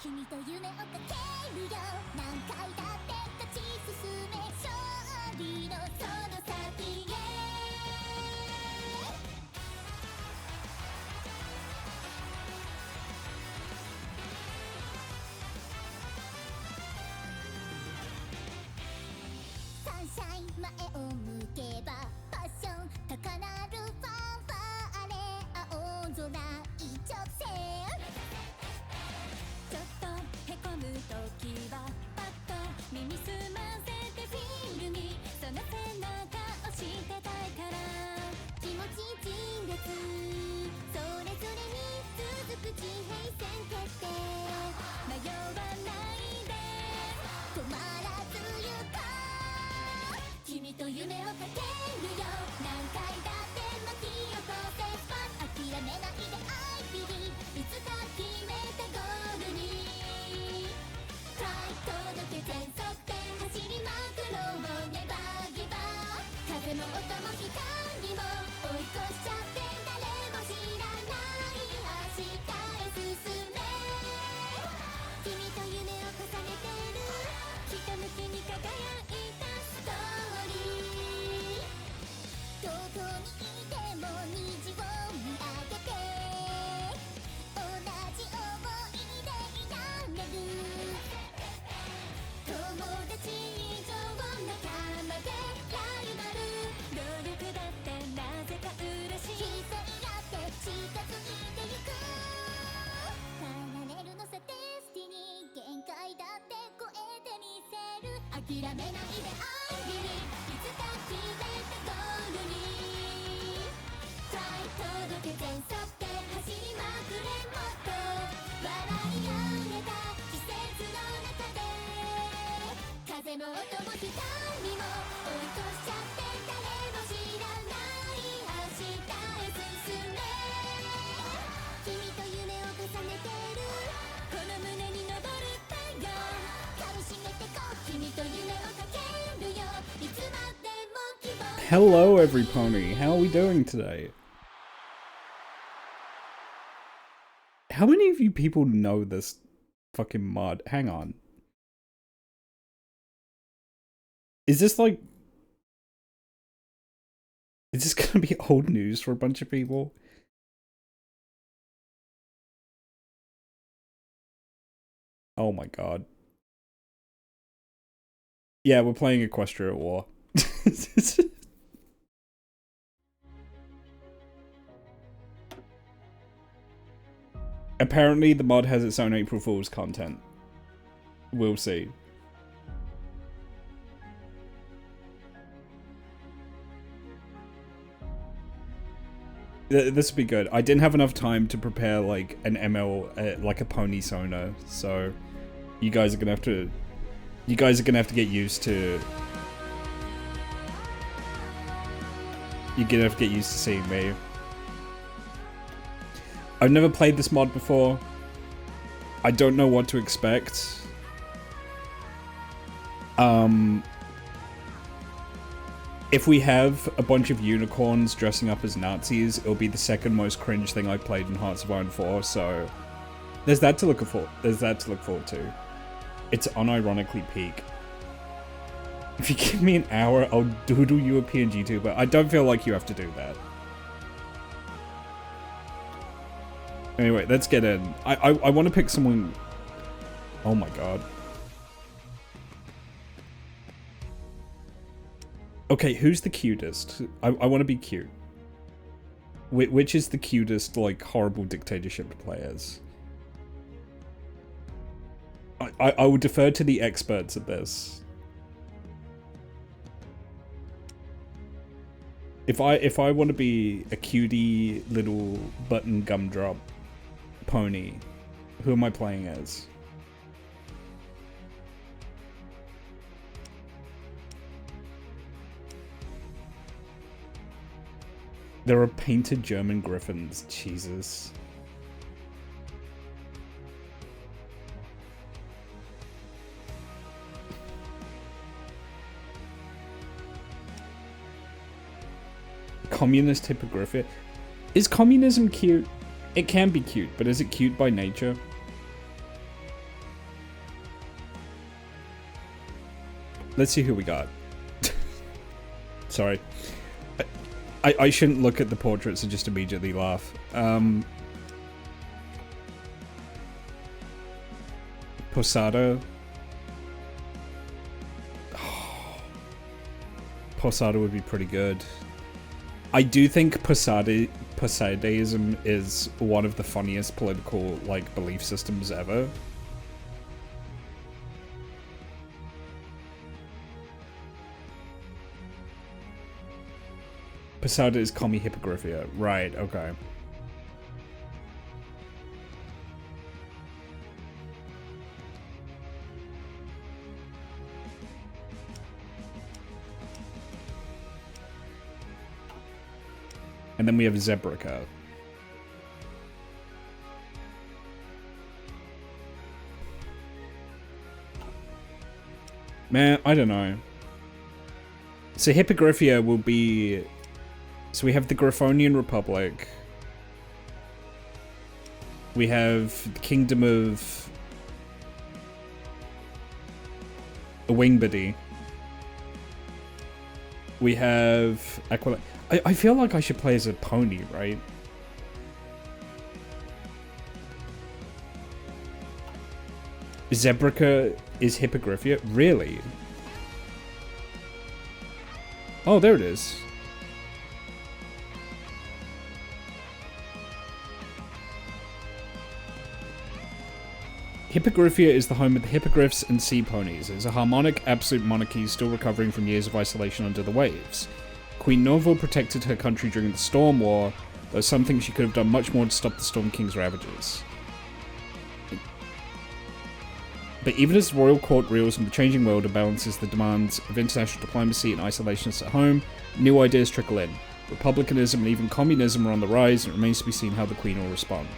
君と夢をかけるよ何回だって勝ち進め勝利のその先へサンシャイン前を向けばパッション高鳴るファンファーレ青空一直線ちょっとへこむときはパッと耳すませてフィールにその背中押してたいから気持ち陳列それぞれに続く地平線決定迷わないで止まらず行こう君と夢をかけるよ何回だって巻き起こせスパッ諦めないで I believe いつか決めたゴールに届け全速で走りまくろうネバーギバー風も音も光も追い越しちゃって誰も知らない明日へ進め君と夢を重ねてるひたむきに輝いたストーリーどこにいても虹を見上げて同じ想いでいられる友達以上の仲間でライバル努力だってなぜか嬉しい競い合って近づいてゆくパラレルのさデスティニー限界だって超えてみせる諦めないで I believe いつか決めたゴールに Try 届け全速で走りまくれもっと笑い合えた季節の中で風も音も光も追い越しちゃって誰も知らない明日へ進め君と夢を重ねてるこの胸に昇る太陽噛みしめてこう君と夢をかけるよいつまでも希望 Hello, everypony. How are we doing today? How many of you people know this fucking mod? Hang on. Is this like... Is this gonna be old news for a bunch of people? Oh my god. Yeah, we're playing Equestria War. Apparently the mod has its own April Fool's content. We'll see. This would be good. I didn't have enough time to prepare like an ML, like a pony Sona, so you guys are gonna have to. You guys are gonna have to get used to. You're gonna have to get used to seeing me. I've never played this mod before. I don't know what to expect. If we have a bunch of unicorns dressing up as Nazis, it'll be the second most cringe thing I played in Hearts of Iron 4, so there's that to look for. There's that to look forward to. It's unironically peak. If you give me an hour, I'll doodle you a PNG too, but I don't feel like you have to do that. Anyway, let's get in. I want to pick someone... Oh my god. Okay, who's the cutest? I want to be cute. Which is the cutest, like, horrible dictatorship to play as? I will defer to the experts at this. If I want to be a cutie little button gumdrop pony, who am I playing as? There are painted German griffins. Jesus. Communist hippogriffia. Is communism cute? It can be cute, but is it cute by nature? Let's see who we got. Sorry. I shouldn't look at the portraits and just immediately laugh. Posada. Posada would be pretty good. I do think Posadaism is one of the funniest political, like, belief systems ever. Posada is commie hippogriffia. Right, okay. And then we have Zebrica. Man, I don't know. So Hippogriffia will be... So we have the Griffonian Republic. We have the Kingdom of... Wingbody. We have... Aquila... I feel like I should play as a pony, right? Zebrica is Hippogriffia? Really? Oh, there it is. Hippogriffia is the home of the hippogriffs and sea ponies. It's a harmonic, absolute monarchy still recovering from years of isolation under the waves. Queen Novel protected her country during the Storm War, though some think she could have done much more to stop the Storm King's ravages. But even as the royal court reels in the changing world and balances the demands of international diplomacy and isolationists at home, new ideas trickle in. Republicanism and even communism are on the rise, and it remains to be seen how the Queen will respond.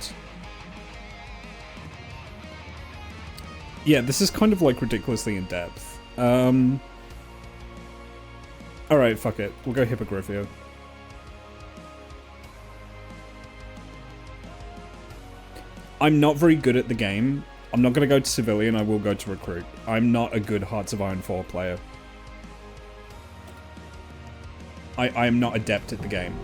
Yeah, this is kind of like ridiculously in depth. Alright, fuck it. We'll go Hippogriffia. I'm not very good at the game. I'm not going to go to Civilian, I will go to Recruit. I'm not a good Hearts of Iron 4 player. I am not adept at the game.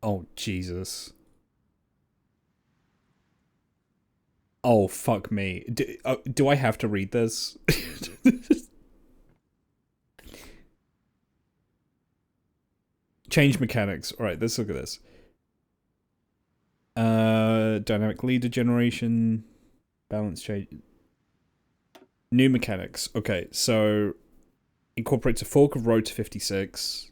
Oh, Jesus. Oh, fuck me. Do I have to read this? Change mechanics. Alright, let's look at this. Dynamic leader generation. Balance change. New mechanics. Okay, so incorporates a fork of Road to 56.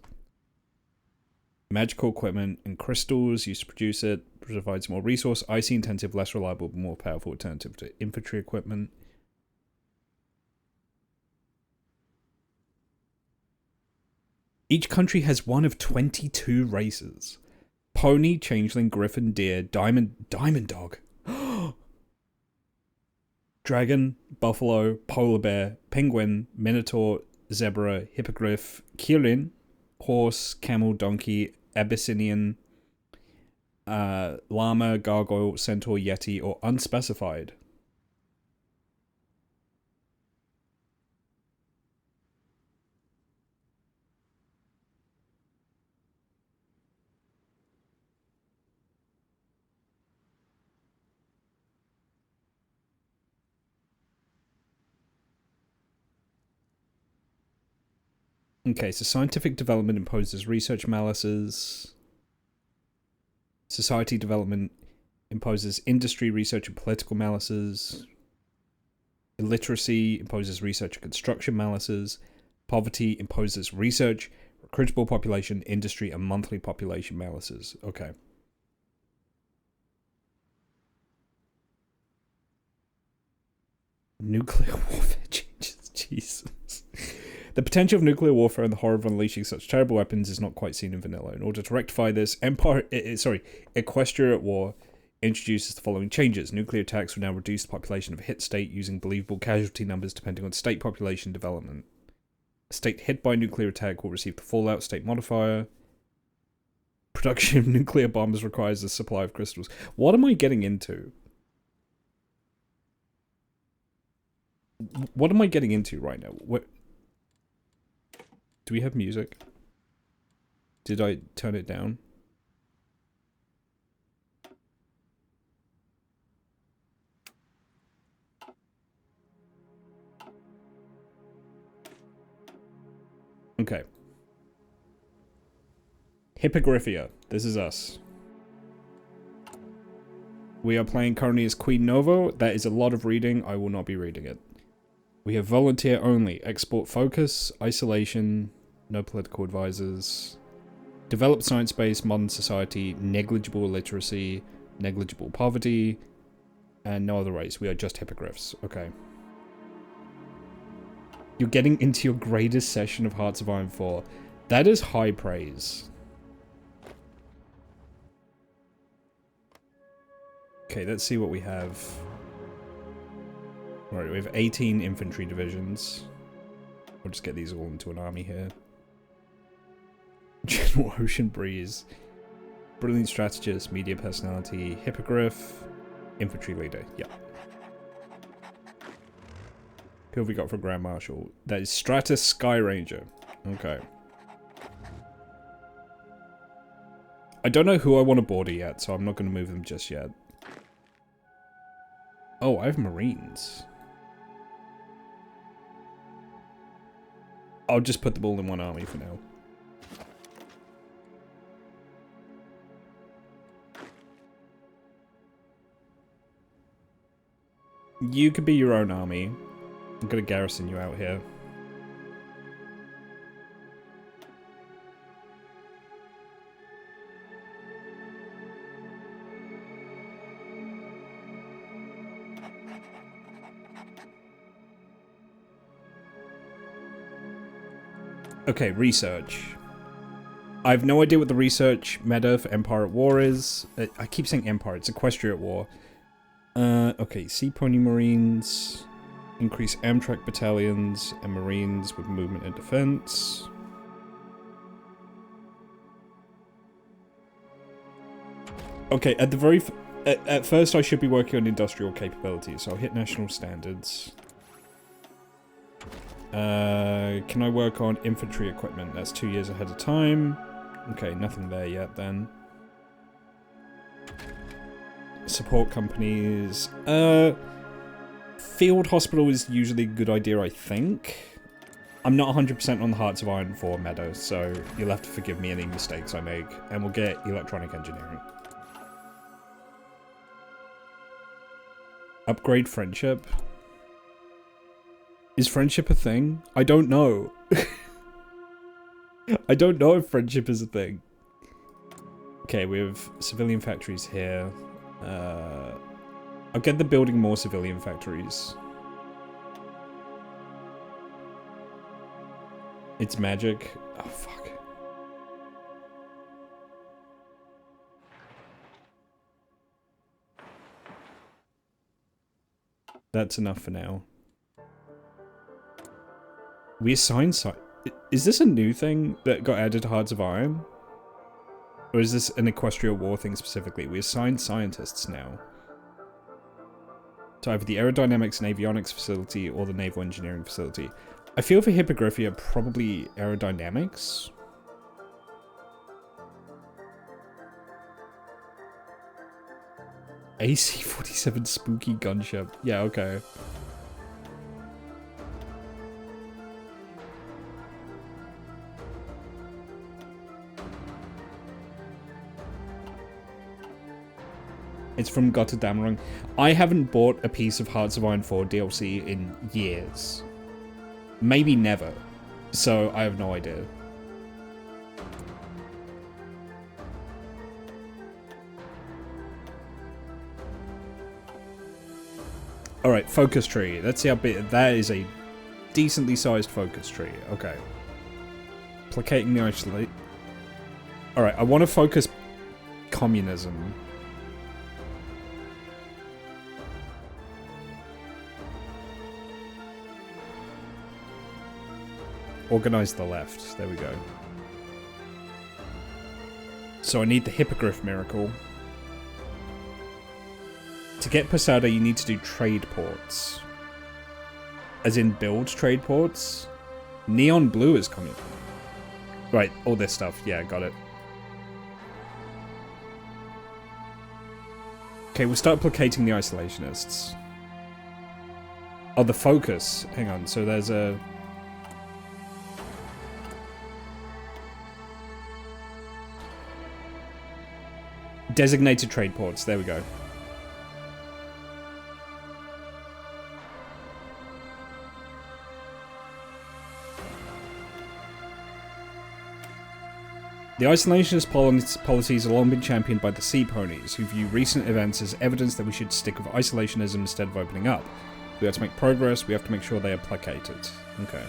Magical equipment and crystals used to produce it. Provides more resource, icy intensive, less reliable, but more powerful alternative to infantry equipment. Each country has one of 22 races. Pony, changeling, griffin, deer, diamond dog. Dragon, buffalo, polar bear, penguin, minotaur, zebra, hippogriff, kirin, horse, camel, donkey, Abyssinian, llama, gargoyle, centaur, yeti, or unspecified. Okay, so scientific development imposes research malices. Society development imposes industry, research, and political malices. Illiteracy imposes research and construction malices. Poverty imposes research, recruitable population, industry, and monthly population malices. Okay. Nuclear warfare changes. Jesus. The potential of nuclear warfare and the horror of unleashing such terrible weapons is not quite seen in vanilla. In order to rectify this, Equestria at War introduces the following changes. Nuclear attacks will now reduce the population of a hit state using believable casualty numbers depending on state population development. A state hit by nuclear attack will receive the fallout state modifier. Production of nuclear bombs requires a supply of crystals. What am I getting into? What am I getting into right now? What? Do we have music? Did I turn it down? Okay. Hippogriffia. This is us. We are playing currently as Queen Novo. That is a lot of reading. I will not be reading it. We have volunteer only. Export focus. Isolation. No political advisors. Developed science-based modern society. Negligible illiteracy. Negligible poverty. And no other race. We are just hippogriffs. Okay. You're getting into your greatest session of Hearts of Iron 4. That is high praise. Okay, let's see what we have. Alright, we have 18 infantry divisions. We'll just get these all into an army here. General Ocean Breeze. Brilliant strategist, media personality, hippogriff, infantry leader. Yeah. Who have we got for Grand Marshal? That is Stratus Sky Ranger. Okay. I don't know who I want to border yet, so I'm not going to move them just yet. Oh, I have Marines. I'll just put them all in one army for now. You could be your own army. I'm gonna garrison you out here. Okay, research. I have no idea what the research meta for Empire at War is. I keep saying Empire, it's Equestria at War. Okay, Sea Pony Marines. Increase Amtrak battalions and Marines with movement and defense. Okay, at the very... At first I should be working on industrial capabilities, so I'll hit national standards. Can I work on infantry equipment? That's 2 years ahead of time. Okay, nothing there yet then. Support companies. Field hospital is usually a good idea, I think. I'm not 100% on the Hearts of Iron 4 meta, so you'll have to forgive me any mistakes I make, and we'll get electronic engineering. Upgrade friendship. Is friendship a thing? I don't know. I don't know if friendship is a thing. Okay, we have civilian factories here. I'll get the building more civilian factories. It's magic. Oh, fuck. That's enough for now. We assign is this a new thing that got added to Hearts of Iron? Or is this an Equestria War thing specifically? We assign scientists now to either the Aerodynamics and Avionics facility or the Naval Engineering facility. I feel for Hippogriphia, probably Aerodynamics. AC-47 spooky gunship. Yeah, okay. It's from Gotterdammerung. I haven't bought a piece of Hearts of Iron 4 DLC in years. Maybe never. So, I have no idea. Alright, focus tree. Let's see how big... That is a decently sized focus tree. Okay. Placating the isolate. Alright, I want to focus communism. Organize the left. There we go. So I need the Hippogriff miracle. To get Posada, you need to do trade ports. As in build trade ports. Neon blue is coming. Right, all this stuff. Yeah, got it. Okay, we'll start placating the isolationists. Oh, the focus. Hang on, so there's a... Designated trade ports, there we go. The isolationist policies have long been championed by the Sea Ponies, who view recent events as evidence that we should stick with isolationism instead of opening up. We have to make progress, we have to make sure they are placated. Okay.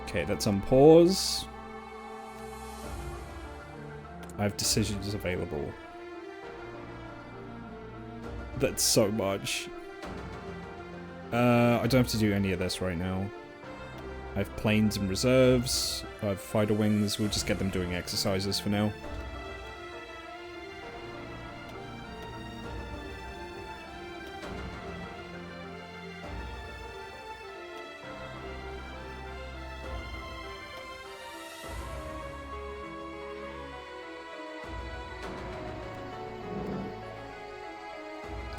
Okay, that's on pause. I have decisions available. That's so much. I don't have to do any of this right now. I have planes and reserves. I have fighter wings. We'll just get them doing exercises for now.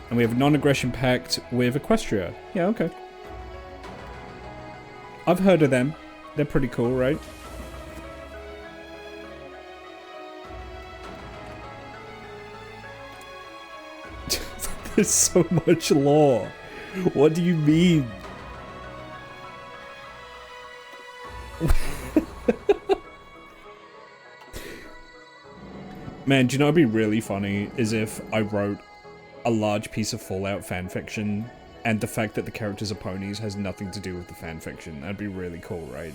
And we have a non-aggression pact with Equestria. Yeah, okay. I've heard of them. They're pretty cool, right? There's so much lore. What do you mean? Man, do you know what'd be really funny is if I wrote a large piece of Fallout fanfiction, and the fact that the characters are ponies has nothing to do with the fanfiction. That'd be really cool, right?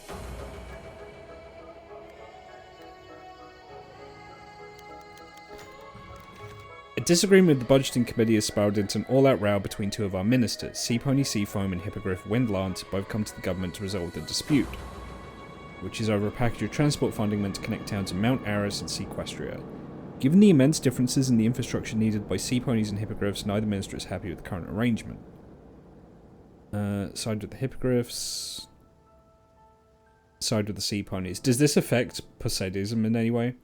A disagreement with the budgeting committee has spiraled into an all-out row between two of our ministers. Sea Pony Seafoam and Hippogriff Windlant both come to the government to resolve the dispute, which is over a package of transport funding meant to connect towns of Mount Aris and Sequestria. Given the immense differences in the infrastructure needed by Sea Ponies and Hippogriffs, neither minister is happy with the current arrangement. Side with the Hippogriffs. Side with the Sea Ponies. Does this affect Poseidism in any way?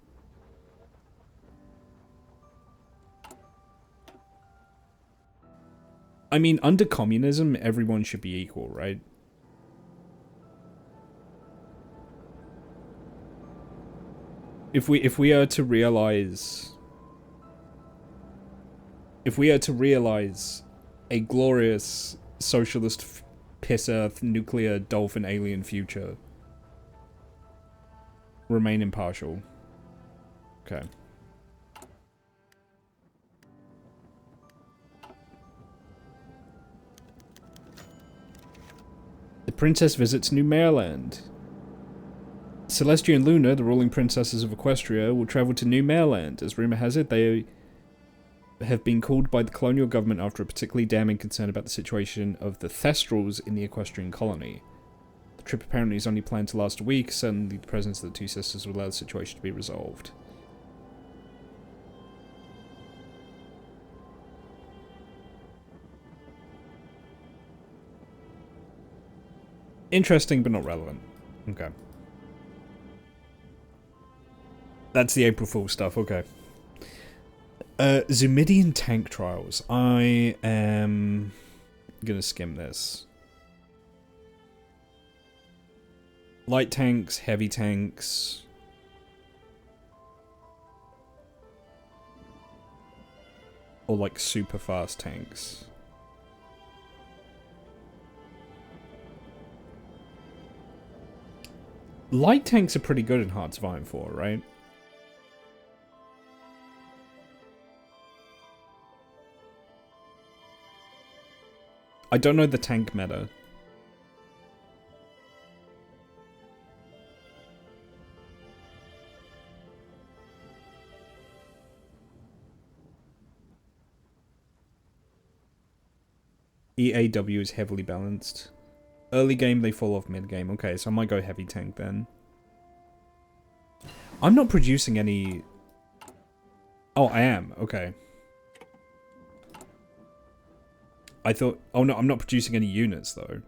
I mean, under communism, everyone should be equal, right? If we are to realize a glorious socialist piss earth nuclear dolphin alien future, remain impartial. Okay. The princess visits New Maryland. Celestia and Luna, the ruling princesses of Equestria, will travel to New Maryland. As rumor has it, they have been called by the colonial government after a particularly damning concern about the situation of the Thestrals in the equestrian colony. The trip apparently is only planned to last a week, certainly the presence of the two sisters will allow the situation to be resolved. Interesting, but not relevant. Okay. That's the April Fool's stuff, okay. Zumidian tank trials. I am gonna skim this. Light tanks, heavy tanks. Or like super fast tanks. Light tanks are pretty good in Hearts of Iron 4, right? I don't know the tank meta. EAW is heavily balanced. Early game, they fall off mid game. Okay, so I might go heavy tank then. I'm not producing any... Oh, I am. Okay. I thought... Oh no, I'm not producing any units though.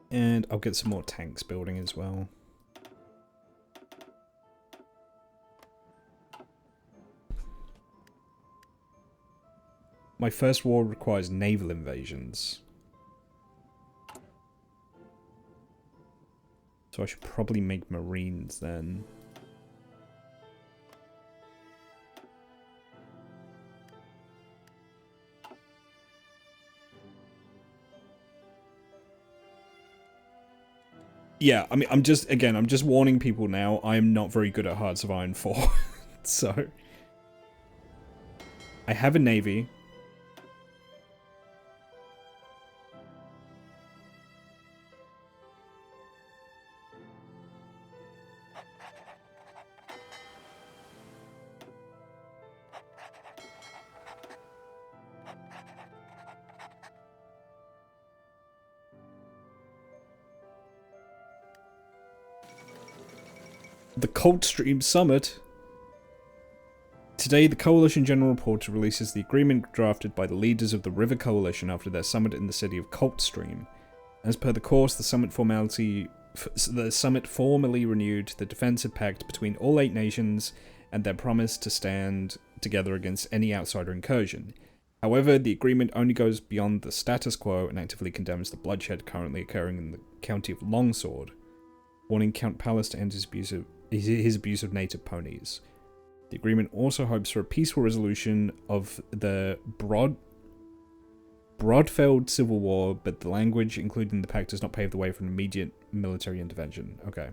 And I'll get some more tanks building as well. My first war requires naval invasions. So I should probably make marines then. Yeah, I mean, I'm just warning people now, I am not very good at Hearts of Iron 4. So, I have a navy. The Coldstream Summit. Today, the Coalition General Reporter releases the agreement drafted by the leaders of the River Coalition after their summit in the city of Coldstream. As per the course, the summit formally renewed the defensive pact between all 8 nations and their promise to stand together against any outsider incursion. However, the agreement only goes beyond the status quo and actively condemns the bloodshed currently occurring in the county of Longsword, warning Count Pallas to end his abuse of native ponies. The agreement also hopes for a peaceful resolution of the Broadfeld Civil War, but the language including the pact does not pave the way for an immediate military intervention. Okay.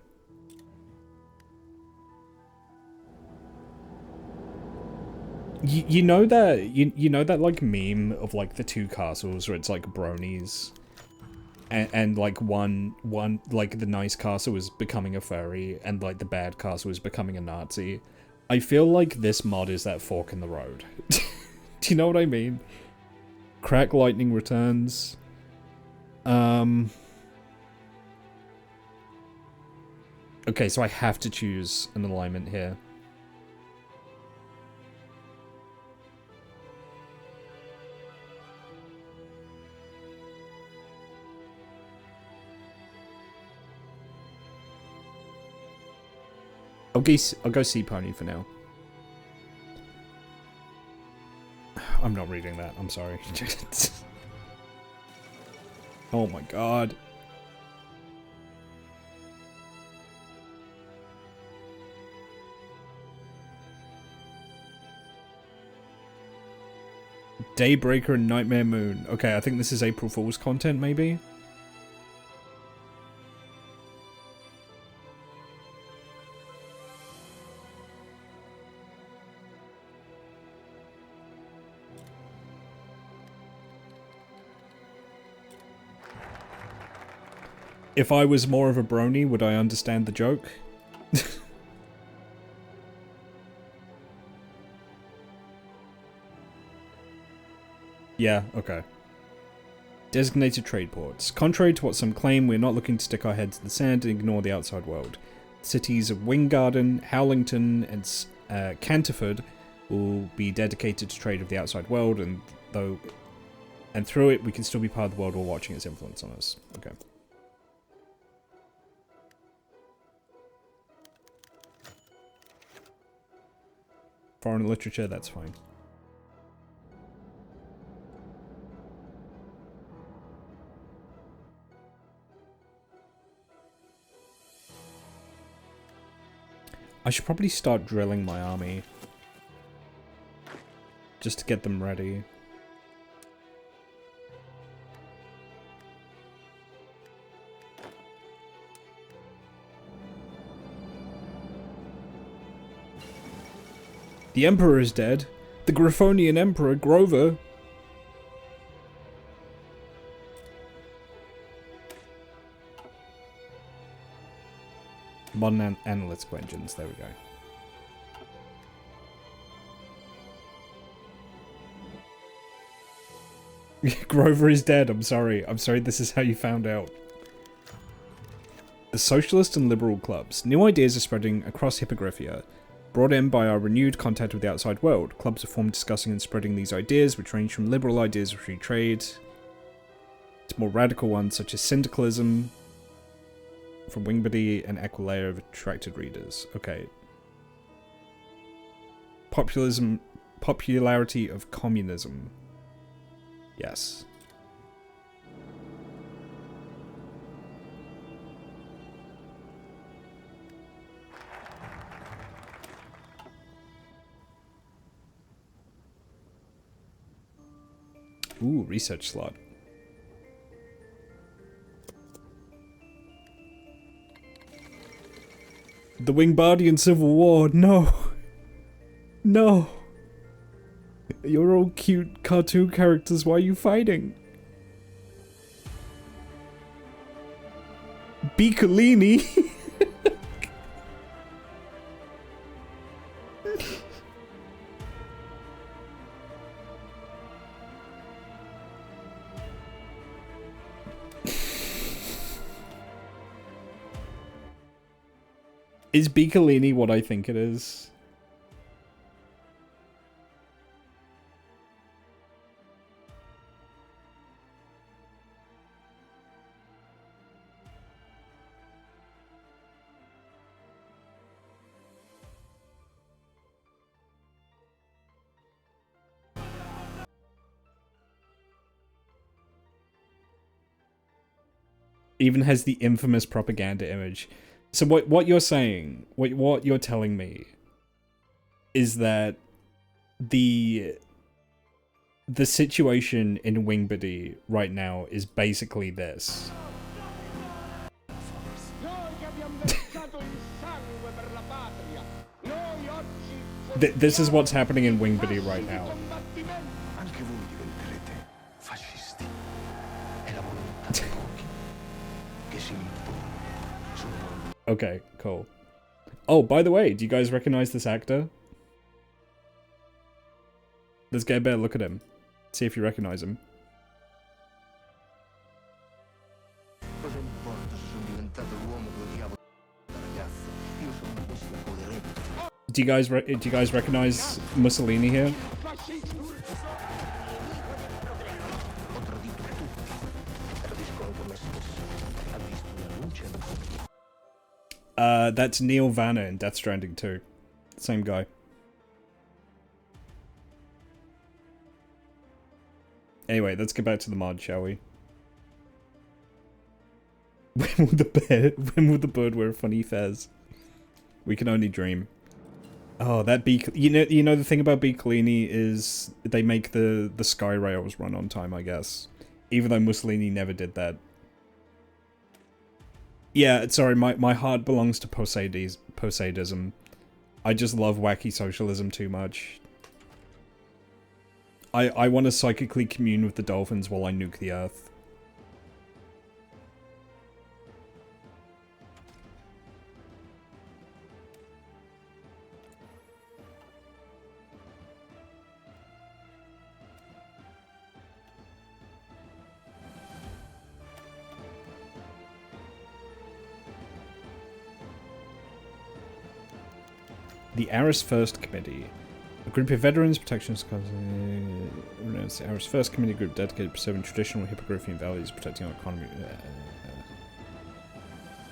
You know that you know that like meme of like the 2 castles where it's like bronies? And like one like the nice castle was becoming a furry and like the bad castle was becoming a Nazi. I feel like this mod is that fork in the road. Do you know what I mean? Crack Lightning returns. Okay, so I have to choose an alignment here. I'll go Sea Pony for now. I'm not reading that, I'm sorry. Oh my god. Daybreaker and Nightmare Moon. Okay, I think this is April Fool's content, maybe? If I was more of a brony, would I understand the joke? Yeah, okay. Designated trade ports. Contrary to what some claim, we're not looking to stick our heads in the sand and ignore the outside world. Cities of Winggarden, Howlington, and Canterford will be dedicated to trade with the outside world, and through it, we can still be part of the world while watching its influence on us. Okay. Foreign literature, that's fine. I should probably start drilling my army. Just to get them ready. The Emperor is dead. The Griffonian Emperor, Grover. Modern analytical engines, there we go. Grover is dead, I'm sorry. I'm sorry this is how you found out. The Socialist and Liberal clubs. New ideas are spreading across Hippogriphia. Brought in by our renewed contact with the outside world. Clubs are formed discussing and spreading these ideas, which range from liberal ideas of free trade to more radical ones such as syndicalism. From Wingbody and Equilea have attracted readers. Okay. Popularity of communism. Yes. Ooh, research slot. The Wingbardian Civil War, no! No! You're all cute cartoon characters, why are you fighting? Biccolini! Is Biccolini what I think it is? Even has the infamous propaganda image. So what you're saying, what you're telling me, is that the situation in Wingbody right now is basically this. This is what's happening in Wingbody right now. Okay, cool. Oh, by the way, do you guys recognize this actor? Let's get a better look at him. See if you recognize him. Do you guys recognize Mussolini here? That's Neil Vanna in Death Stranding 2. Same guy. Anyway, let's get back to the mod, shall we? When will the bird wear a funny fez? We can only dream. Oh, that B... You know the thing about Biccolini is they make the sky rails run on time, I guess. Even though Mussolini never did that. Yeah, sorry, my heart belongs to Poseidism. I just love wacky socialism too much. I want to psychically commune with the dolphins while I nuke the Earth. The Aris First Committee. A group of veterans, protections, the Aris First Committee group dedicated to preserving traditional Hippogrifian values, protecting our economy.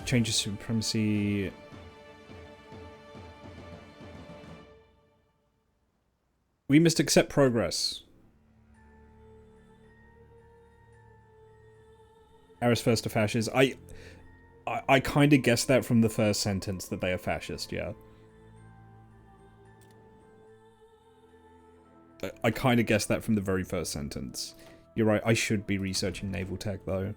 Changes supremacy. We must accept progress. Aris First are fascists. I kind of guessed that from the first sentence that they are fascist, yeah. I kind of guessed that from the very first sentence. You're right, I should be researching naval tech, though.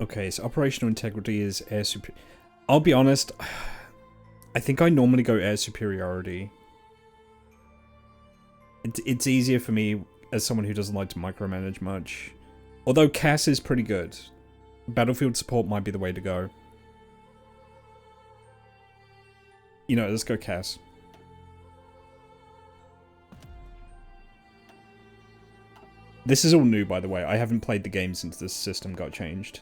Okay, so operational integrity is air super... I'll be honest, I think I normally go air superiority. It's easier for me as someone who doesn't like to micromanage much. Although CAS is pretty good. Battlefield support might be the way to go. You know, let's go CAS. This is all new, by the way. I haven't played the game since this system got changed.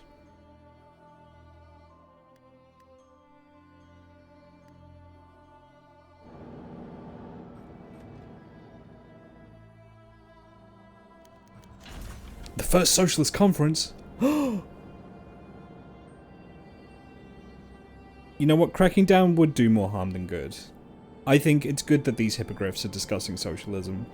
The first socialist conference? You know what? Cracking down would do more harm than good. I think it's good that these hippogriffs are discussing socialism.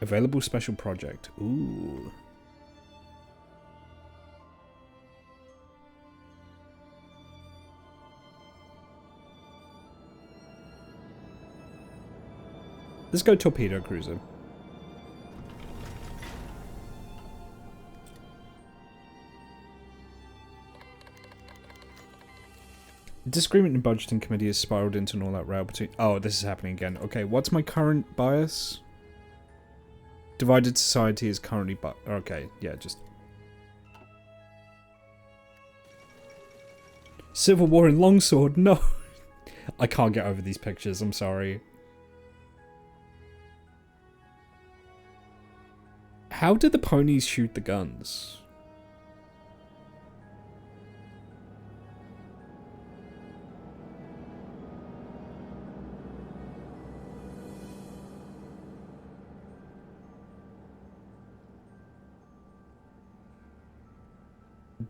Available special project. Ooh. Let's go torpedo cruiser. The disagreement in budgeting committee has spiraled into an all-out row between... Oh, this is happening again. Okay, what's my current bias? Divided society is currently... Okay, yeah, just... Civil War in Longsword, no! I can't get over these pictures, I'm sorry. How did the ponies shoot the guns?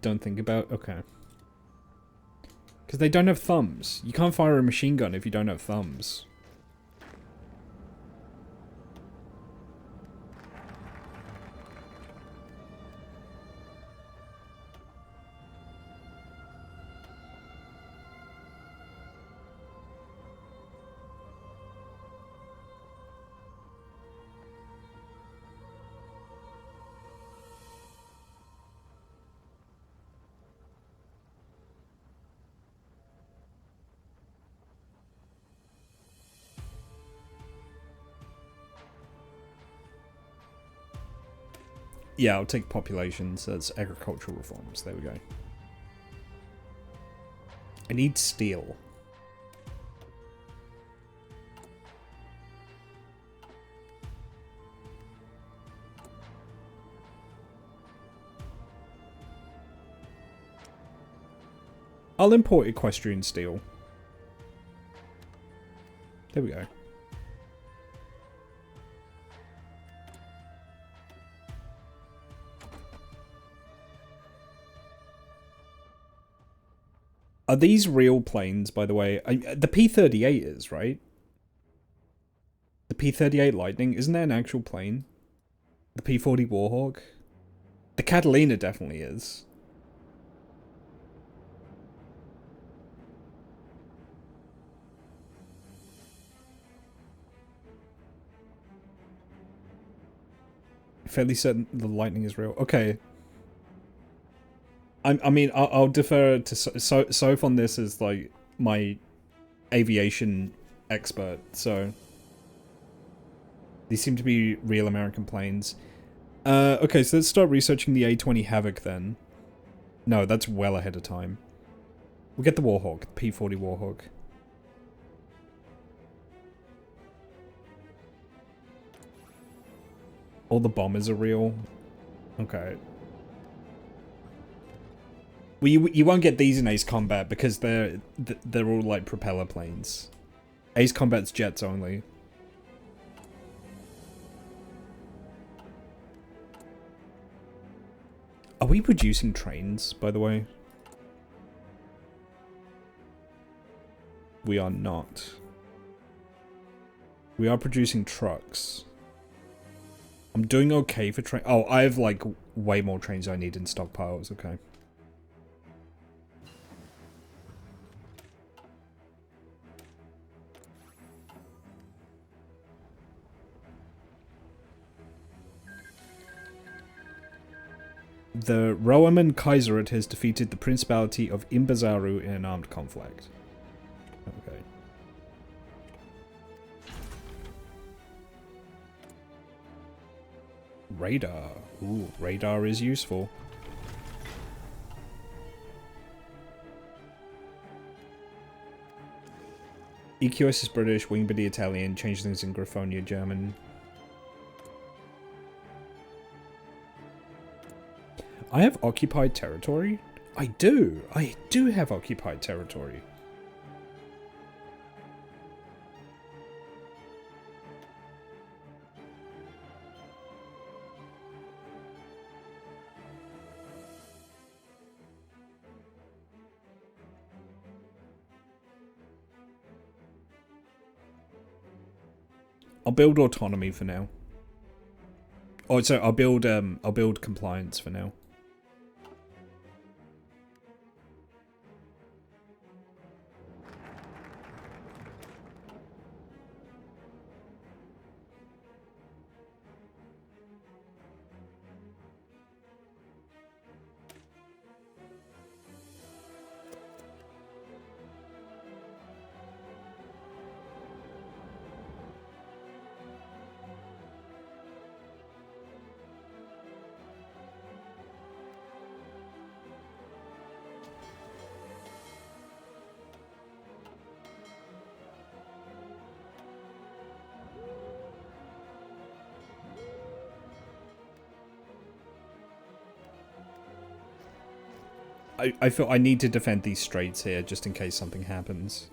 Don't think about... Okay. Because they don't have thumbs. You can't fire a machine gun if you don't have thumbs. Yeah, I'll take populations. That's agricultural reforms. There we go. I need steel. I'll import equestrian steel. There we go. Are these real planes, by the way? The P-38 is, right? The P-38 Lightning, isn't that an actual plane? The P-40 Warhawk? The Catalina definitely is. Fairly certain the Lightning is real. Okay. I mean, I'll defer to Soph on this as like my aviation expert. So these seem to be real American planes. Okay, so let's start researching the A-20 Havoc then. No, that's well ahead of time. We'll get the Warhawk, the P-40 Warhawk. All the bombers are real. Okay. Well, you won't get these in Ace Combat because they're all like propeller planes. Ace Combat's jets only. Are we producing trains, by the way? We are not. We are producing trucks. I'm doing okay for train. Oh, I have like way more trains I need in stockpiles. Okay. The Roaman Kaiserate has defeated the Principality of Imbazaru in an armed conflict. Okay. Radar. Ooh, radar is useful. EQS is British, Wingbody Italian, Changelings in Griffonia German. I have occupied territory? I do have occupied territory. I'll build autonomy for now. Oh, so I'll build compliance for now. I feel I need to defend these straits here just in case something happens.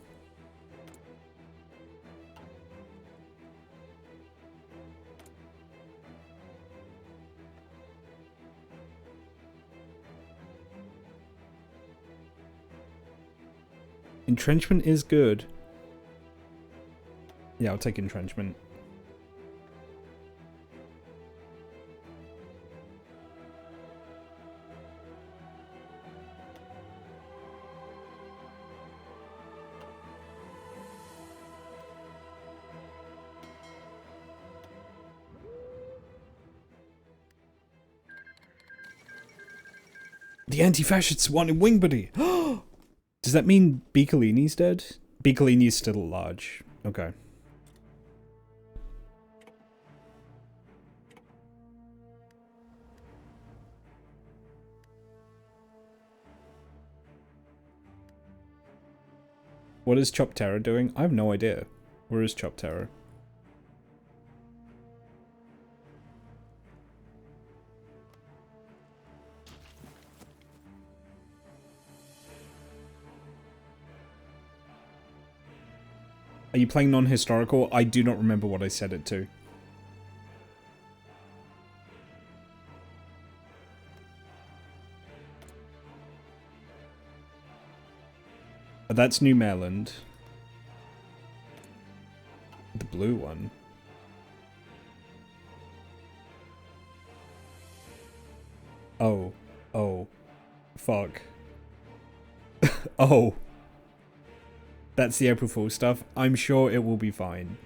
Entrenchment is good. Yeah, I'll take entrenchment. The anti-fascists won in Wingbody! Does that mean Biccolini's dead? Biccolini's still at large. Okay. What is Chop Terror doing? I have no idea. Where is Chop Terror? Are you playing non-historical? I do not remember what I set it to. Oh, that's New Maryland. The blue one. Oh. Oh. Fuck. Oh. That's the April Fool's stuff. I'm sure it will be fine.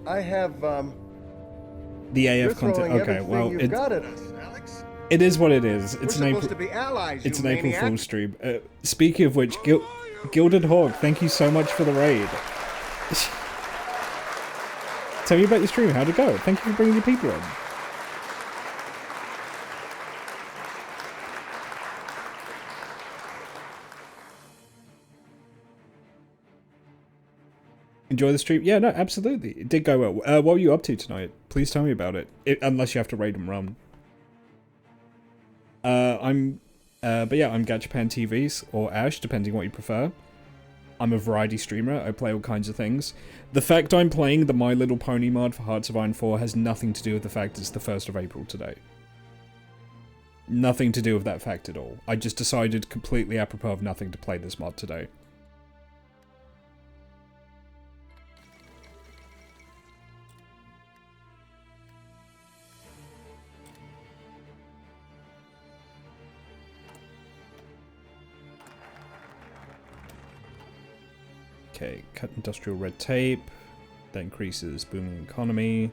I have, The AF you're content. throwing Okay, everything well, you've got at us, Alex. it is what it is. It's We're an supposed April. to be allies, It's you an April maniac. Fool's stream. Speaking of which, Gilded Hawk, thank you so much for the raid. Tell me about your stream. How'd it go? Thank you for bringing your people in. Enjoy the stream? Yeah, no, absolutely. It did go well. What were you up to tonight? Please tell me about it. Unless you have to raid and run. But yeah, I'm Gachapan TVs, or Ash, depending what you prefer. I'm a variety streamer. I play all kinds of things. The fact I'm playing the My Little Pony mod for Hearts of Iron 4 has nothing to do with the fact it's the 1st of April today. Nothing to do with that fact at all. I just decided completely apropos of nothing to play this mod today. Okay, cut industrial red tape. That increases booming economy.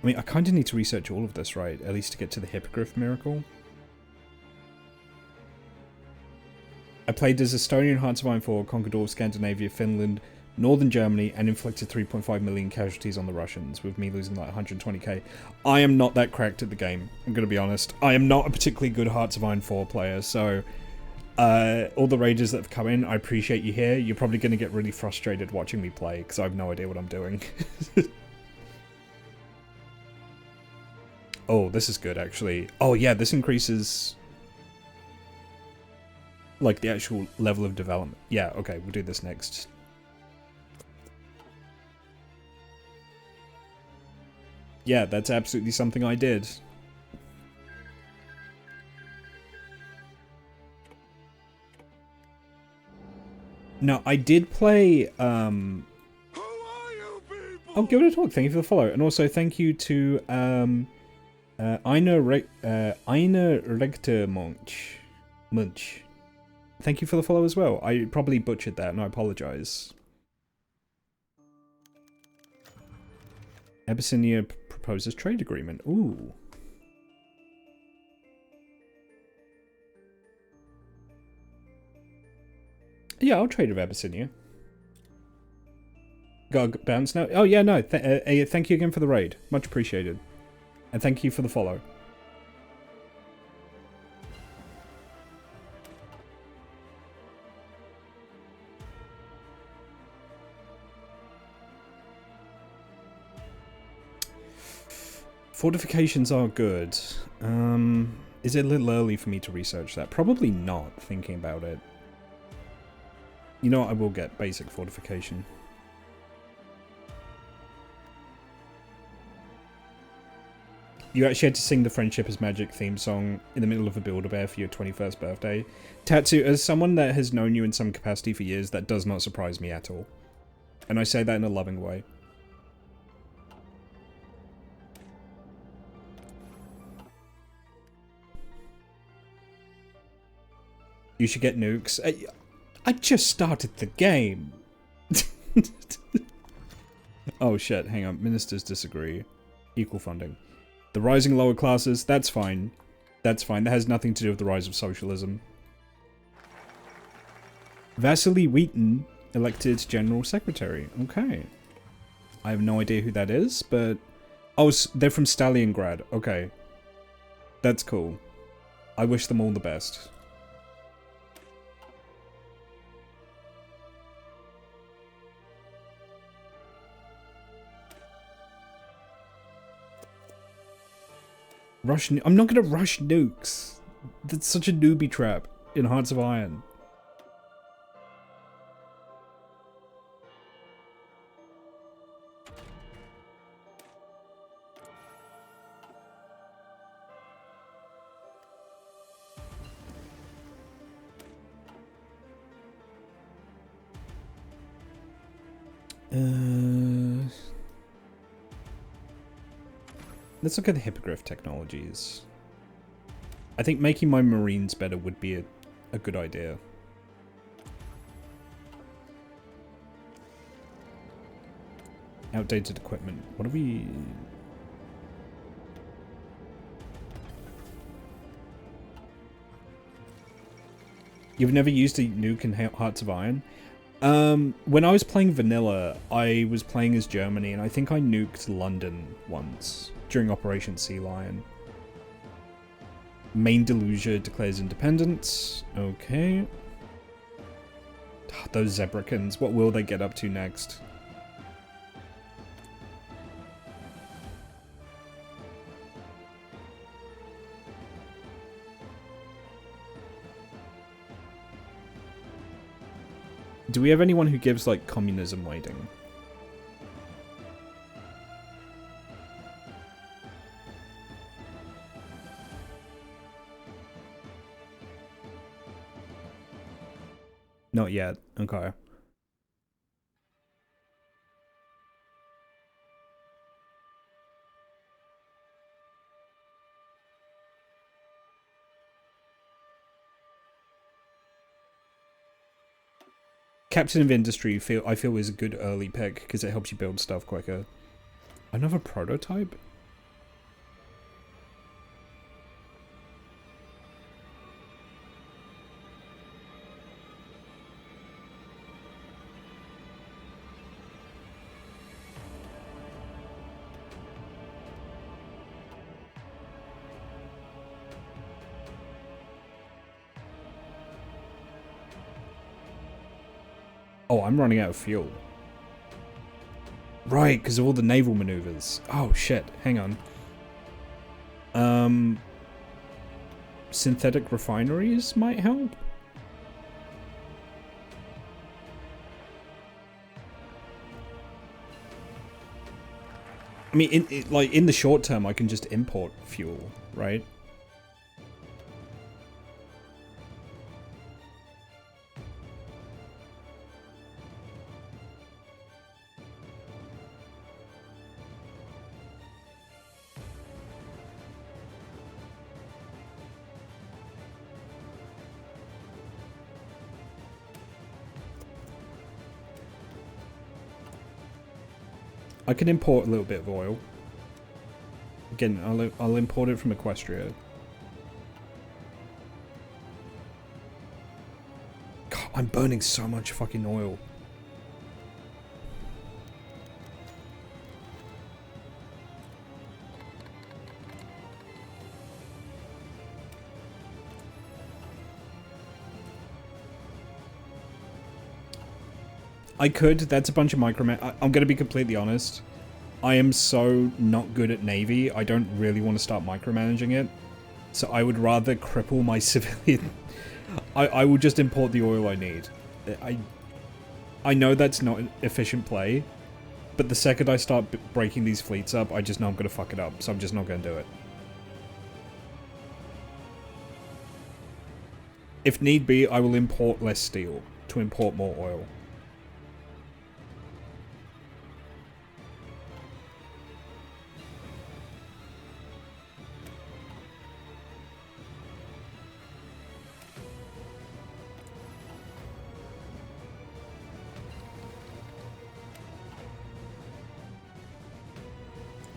I mean, I kind of need to research all of this, right? At least to get to the Hippogriff miracle. I played as Estonian Hearts of Iron 4, conquered all of Scandinavia, Finland, northern Germany, and inflicted 3.5 million casualties on the Russians, with me losing like 120k. I am not that cracked at the game, I'm going to be honest. I am not a particularly good Hearts of Iron 4 player, so... all the raiders that have come in, I appreciate you here. You're probably going to get really frustrated watching me play, because I have no idea what I'm doing. Oh, this is good, actually. Oh, yeah, this increases... like, the actual level of development. Yeah, okay, we'll do this next. Yeah, that's absolutely something I did. No, I did play, Oh, give it a talk. Thank you for the follow. And also, thank you to, Einer Rechter Munch. Thank you for the follow as well. I probably butchered that, and I apologize. Abyssinia proposes trade agreement. Ooh. Yeah, I'll trade with Abyssinia. Got a bounce now? Oh, yeah, no. Thank you again for the raid. Much appreciated. And thank you for the follow. Fortifications are good. Is it a little early for me to research that? Probably not, thinking about it. You know what, I will get basic fortification. You actually had to sing the Friendship is Magic theme song in the middle of a Build-A-Bear for your 21st birthday. Tatsu, as someone that has known you in some capacity for years, that does not surprise me at all. And I say that in a loving way. You should get nukes. I just started the game. Oh shit, hang on. Ministers disagree. Equal funding. The rising lower classes, that's fine. That's fine. That has nothing to do with the rise of socialism. Vasily Wheaton elected General Secretary. Okay. I have no idea who that is, but... Oh, they're from Stalingrad. Okay. That's cool. I wish them all the best. I'm not gonna rush nukes. That's such a newbie trap in Hearts of Iron. Let's look at the Hippogriff technologies. I think making my Marines better would be a good idea. Outdated equipment. What are we... You've never used a nuke in Hearts of Iron? When I was playing vanilla, I was playing as Germany, and I think I nuked London once during Operation Sea Lion. Main Delusia declares independence. Okay. Those Zebrikans, what will they get up to next? Do we have anyone who gives, like, communism rating? Not yet. Okay. Captain of Industry I feel is a good early pick because it helps you build stuff quicker. Another prototype? Oh, I'm running out of fuel. Right, because of all the naval maneuvers. Oh, shit. Hang on. Synthetic refineries might help? I mean, in the short term, I can just import fuel, right? I can import a little bit of oil. Again, I'll import it from Equestria. God, I'm burning so much fucking oil. I could. That's a bunch of microman. I'm going to be completely honest. I am so not good at Navy. I don't really want to start micromanaging it. So I would rather cripple my civilian. I will just import the oil I need. I know that's not an efficient play, but the second I start breaking these fleets up, I just know I'm going to fuck it up. So I'm just not going to do it. If need be, I will import less steel to import more oil.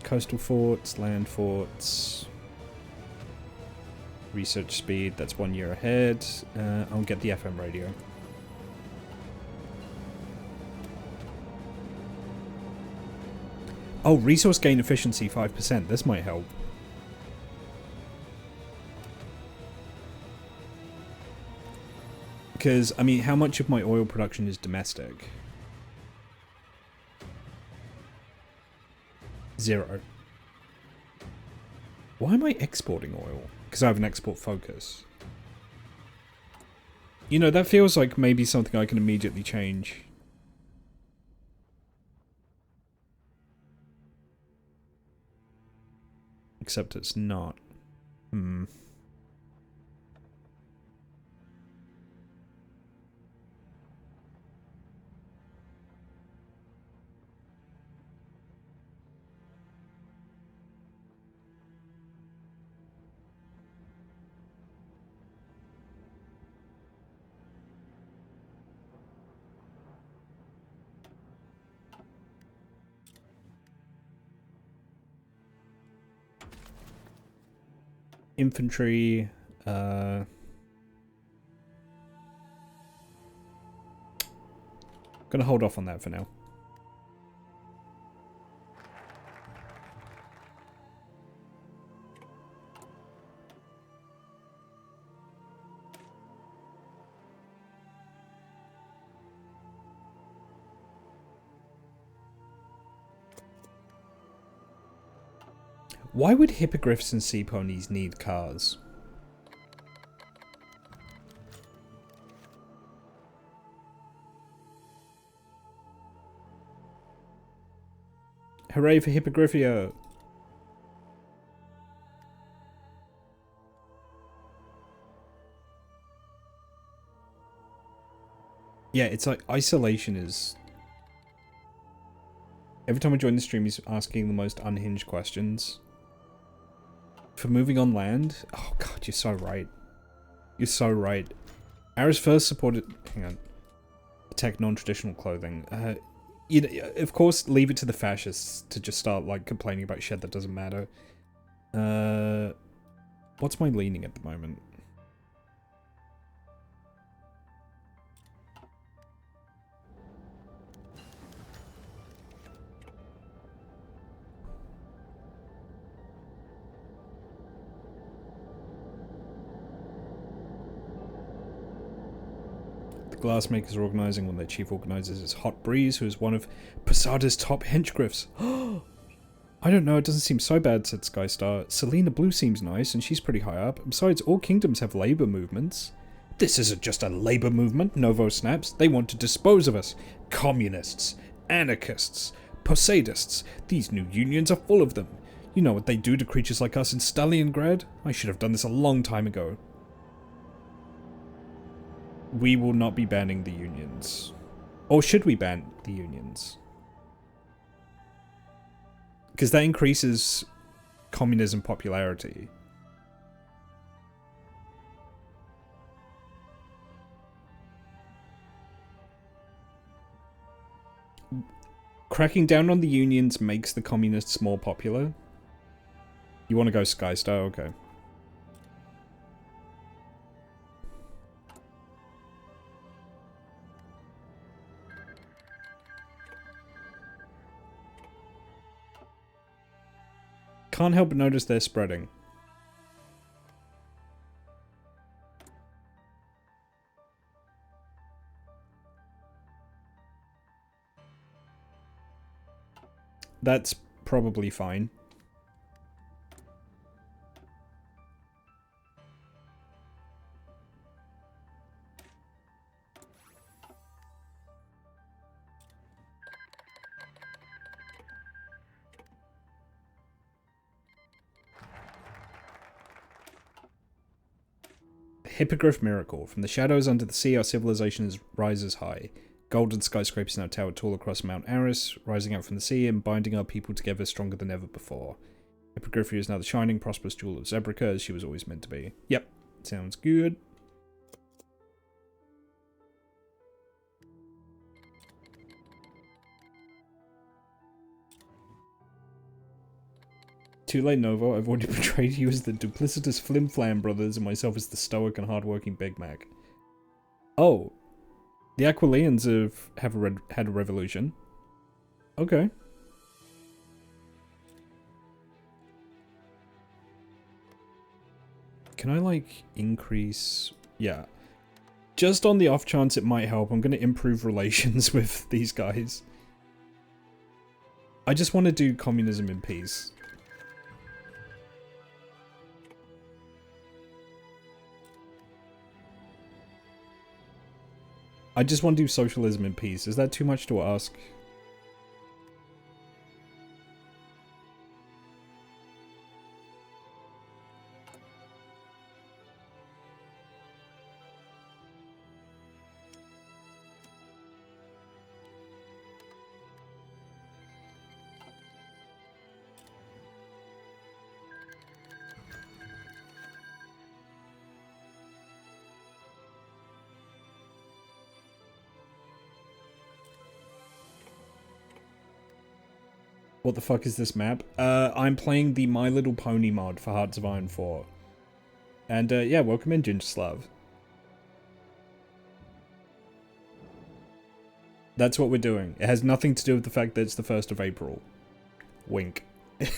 Coastal forts, land forts, research speed, that's 1 year ahead. I'll get the FM radio. Oh, resource gain efficiency 5%, this might help. Because, I mean, how much of my oil production is domestic? 0. Why am I exporting oil? Because I have an export focus. You know, that feels like maybe something I can immediately change. Except it's not. Infantry, gonna hold off on that for now. Why would hippogriffs and sea ponies need cars? Hooray for Hippogriffia! Yeah, it's like isolation is... Every time I join the stream, he's asking the most unhinged questions. For moving on land? Oh god, you're so right. You're so right. Aris first supported... Hang on. Attack non-traditional clothing. You know, of course, leave it to the fascists to just start, like, complaining about shit that doesn't matter. What's my leaning at the moment? Glassmakers are organizing. One of their chief organizers is Hot Breeze, who is one of Posada's top henchgriffs. I don't know, it doesn't seem so bad, said Skystar. Selena Blue seems nice, and she's pretty high up. Besides, all kingdoms have labor movements. This isn't just a labor movement, Novo snaps. They want to dispose of us. Communists, anarchists, Posadists. These new unions are full of them. You know what they do to creatures like us in Stalingrad? I should have done this a long time ago. We will not be banning the unions. Or should we ban the unions? Because that increases communism popularity. Cracking down on the unions makes the communists more popular. You want to go Skystar? Okay. Can't help but notice they're spreading. That's probably fine. Hippogriff miracle. From the shadows under the sea, our civilization rises high. Golden skyscrapers now tower tall across Mount Aris, rising out from the sea and binding our people together stronger than ever before. Hippogriffia is now the shining, prosperous jewel of Zebrica, as she was always meant to be. Yep, sounds good. Too late, Novo. I've already portrayed you as the duplicitous Flim Flam brothers and myself as the stoic and hardworking Big Mac. Oh. The Aquileans have had a revolution. Okay. Can I, like, increase... Yeah. Just on the off chance it might help, I'm going to improve relations with these guys. I just want to do communism in peace. I just want to do socialism in peace. Is that too much to ask? What the fuck is this map? I'm playing the My Little Pony mod for Hearts of Iron 4. And yeah, welcome in, Gingerslav. That's what we're doing. It has nothing to do with the fact that it's the 1st of April. Wink. The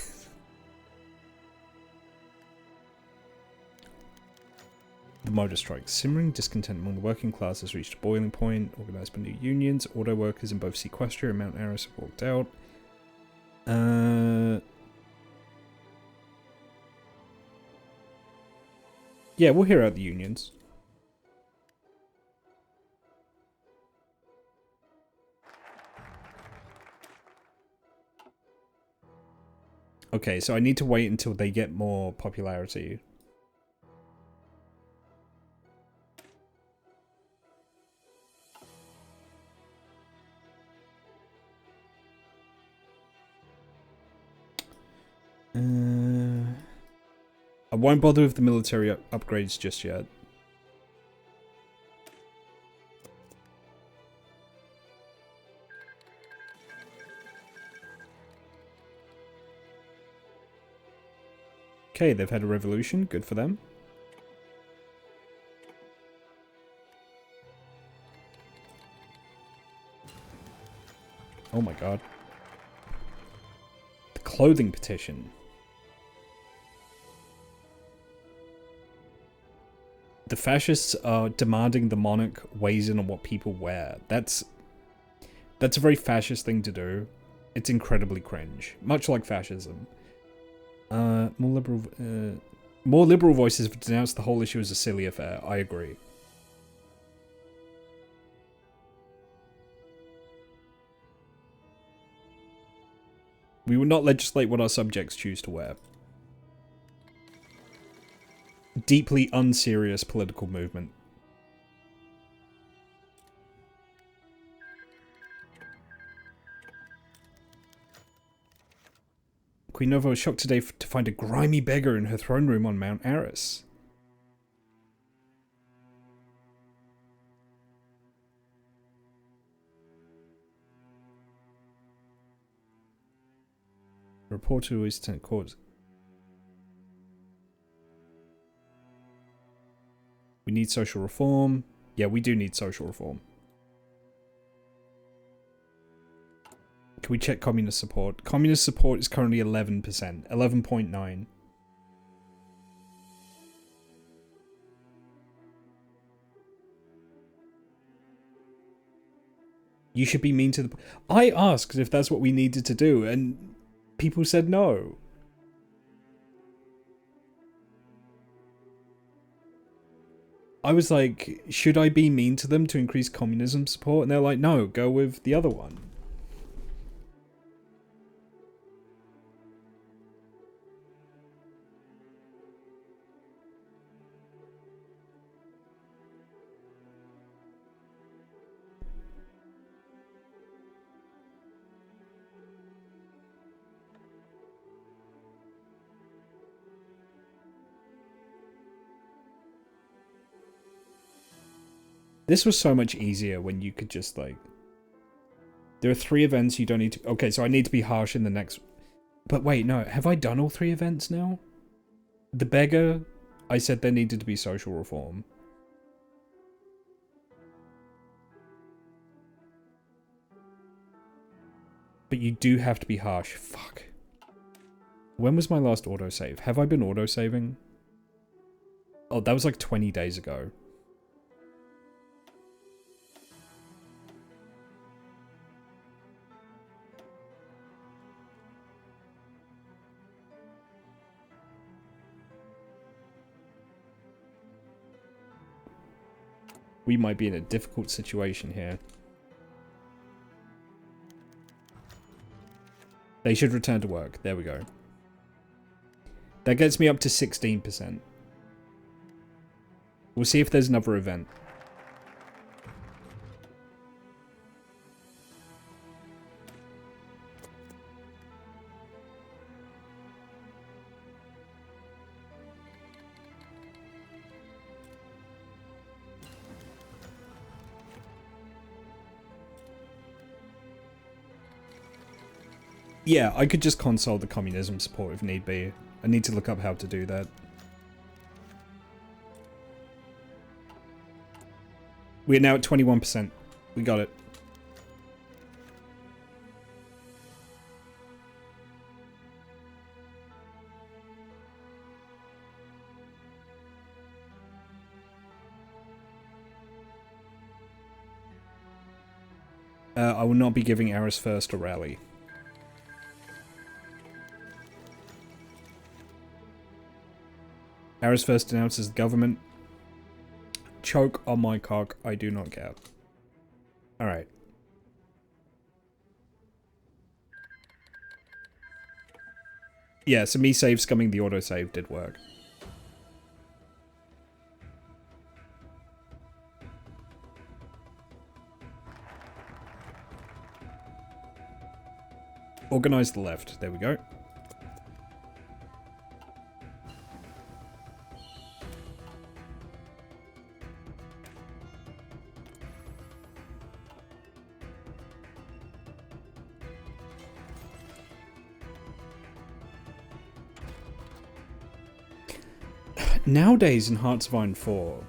motor strike. Simmering discontent among the working class has reached a boiling point. Organised by new unions. Auto workers in both Sequestria and Mount Aris have walked out. Yeah, we'll hear out the unions. Okay, so I need to wait until they get more popularity. I won't bother with the military upgrades just yet. Okay, they've had a revolution. Good for them. Oh my god. The clothing petition. The fascists are demanding the monarch weighs in on what people wear. That's a very fascist thing to do. It's incredibly cringe. Much like fascism. More liberal voices have denounced the whole issue as a silly affair. I agree. We will not legislate what our subjects choose to wear. Deeply unserious political movement. Queen Nova was shocked today to find a grimy beggar in her throne room on Mount Aris. A reporter who is to court. We need social reform. Yeah, we do need social reform. Can we check communist support? Communist support is currently 11%. 11.9. You should be mean to the... I asked if that's what we needed to do, and people said no. I was like, should I be mean to them to increase communism support? And they're like, no, go with the other one. This was so much easier when you could just, like... There are 3 events you don't need to... Okay, so I need to be harsh in the next... But wait, no. Have I done all 3 events now? The beggar, I said there needed to be social reform. But you do have to be harsh. Fuck. When was my last autosave? Have I been autosaving? Oh, that was like 20 days ago. We might be in a difficult situation here. They should return to work. There we go. That gets me up to 16%. We'll see if there's another event. Yeah, I could just console the communism support if need be. I need to look up how to do that. We're now at 21%. We got it. I will not be giving Aris First a rally. Aris First announces the government. Choke on my cock, I do not care. Alright. Yeah, so me save scumming the autosave did work. Organize the left. There we go. Nowadays in Hearts of Iron 4,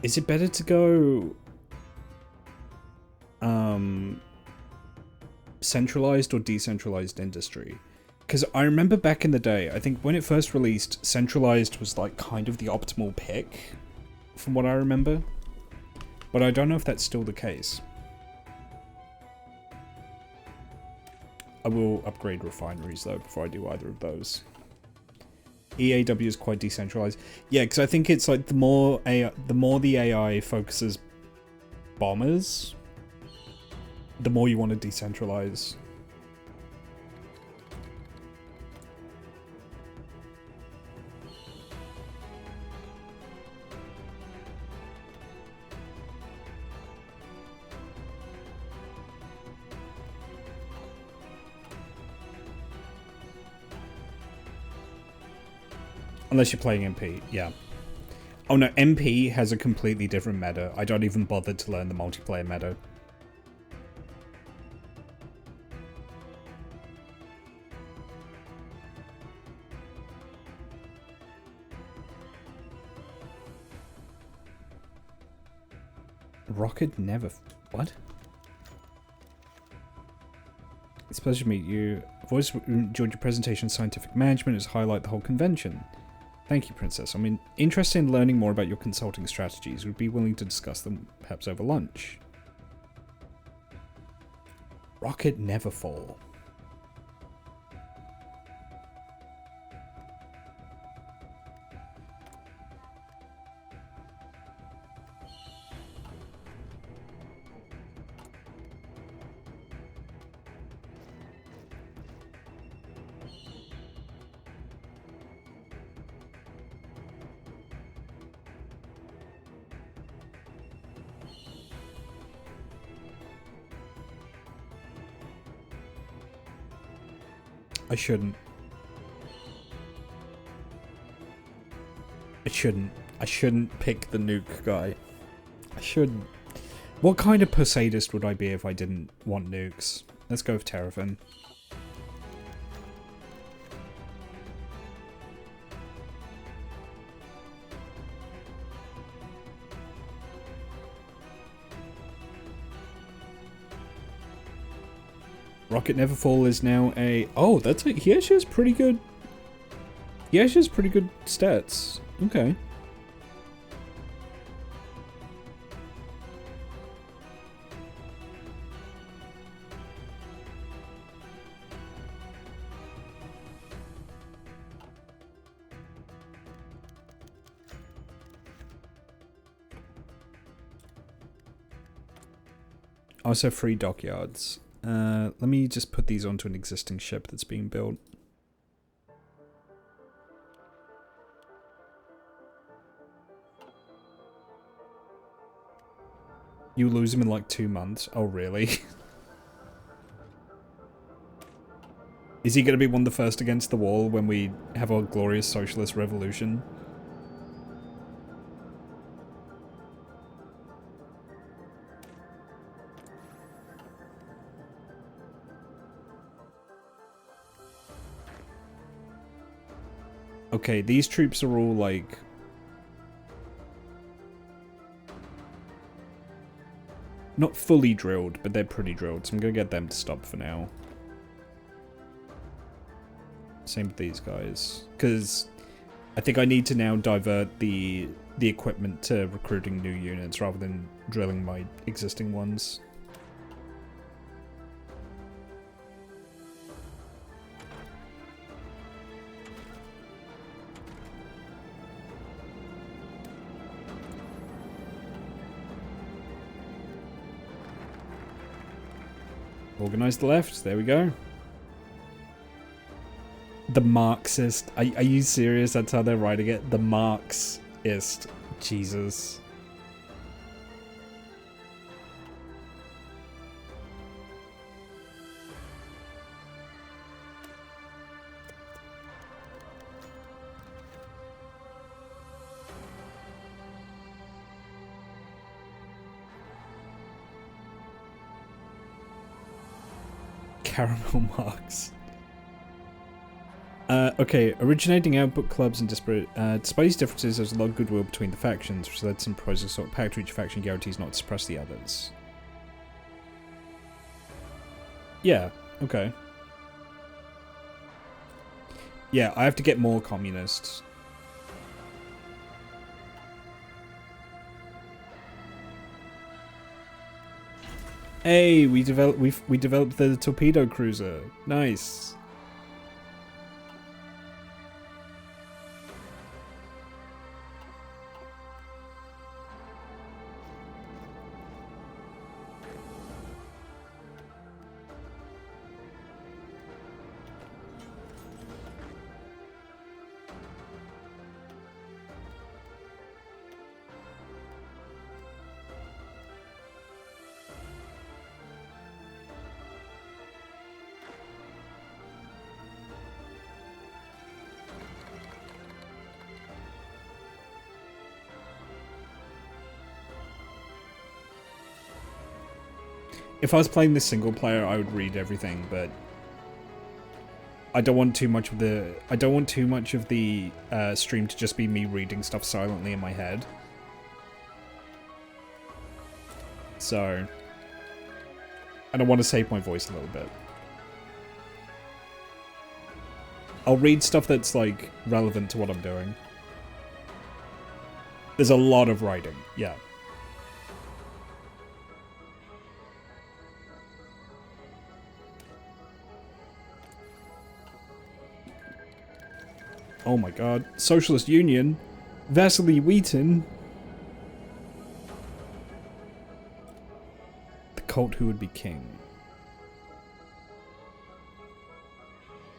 is it better to go centralized or decentralized industry? Because I remember back in the day, I think when it first released, centralized was like kind of the optimal pick, from what I remember. But I don't know if that's still the case. I will upgrade refineries though before I do either of those. EAW is quite decentralized. Yeah, because I think it's like the more the AI focuses bombers, the more you want to decentralize. Unless you're playing MP, yeah. Oh no, MP has a completely different meta. I don't even bother to learn the multiplayer meta. Rocket never... What? It's a pleasure to meet you. I've always enjoyed your presentation on scientific management as highlight the whole convention. Thank you, Princess. I'm interested in learning more about your consulting strategies. Would be willing to discuss them perhaps over lunch. Rocket Neverfall. I shouldn't. I shouldn't pick the nuke guy. I shouldn't. What kind of Poseidist would I be if I didn't want nukes? Let's go with Terrafin. Rocket Neverfall is now a... Oh, that's a... He actually has pretty good... He actually has pretty good stats. Okay. Also, free dockyards. Let me just put these onto an existing ship that's being built. You lose him in like 2 months. Oh, really? Is he going to be one of the first against the wall when we have our glorious socialist revolution? Okay, these troops are all like... not fully drilled, but they're pretty drilled, so I'm going to get them to stop for now. Same with these guys. Because I think I need to now divert the equipment to recruiting new units rather than drilling my existing ones. Organize the left. There we go. The Marxist. Are you serious? That's how they're writing it? The Marxist. Jesus. Caramel Marx. Okay, originating output clubs and disparate. Despite these differences, there's a lot of goodwill between the factions, which led some proposals sort of pact to each faction guarantees not to suppress the others. Yeah, okay. Yeah, I have to get more communists. Hey, we developed the torpedo cruiser. Nice. If I was playing this single player, I would read everything, but I don't want too much of the stream to just be me reading stuff silently in my head. So I don't want to save my voice a little bit. I'll read stuff that's like relevant to what I'm doing. There's a lot of writing, yeah. Oh my god. Socialist Union? Vasily Wheaton? The cult who would be king.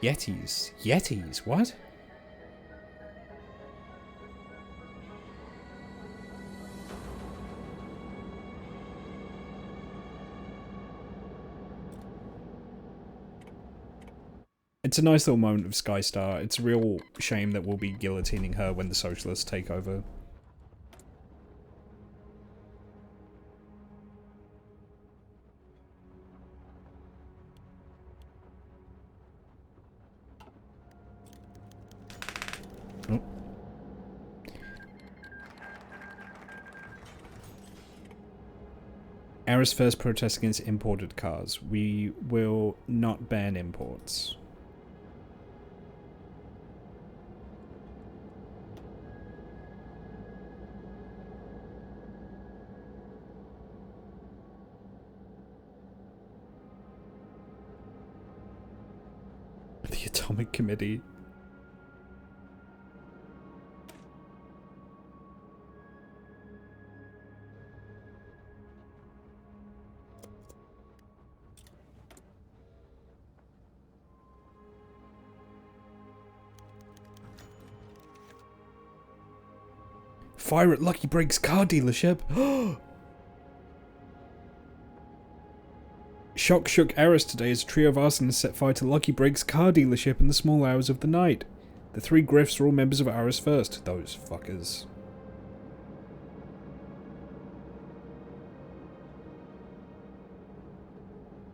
Yetis? Yetis? What? It's a nice little moment of Skystar. It's a real shame that we'll be guillotining her when the socialists take over. Oh. Ara's first protest against imported cars. We will not ban imports. The Atomic Committee. fire at Lucky Break's car dealership. Shock shook Aris today as a trio of arsonists set fire to Lucky Break's car dealership in the small hours of the night. The three Griffs were all members of Aris First. Those fuckers.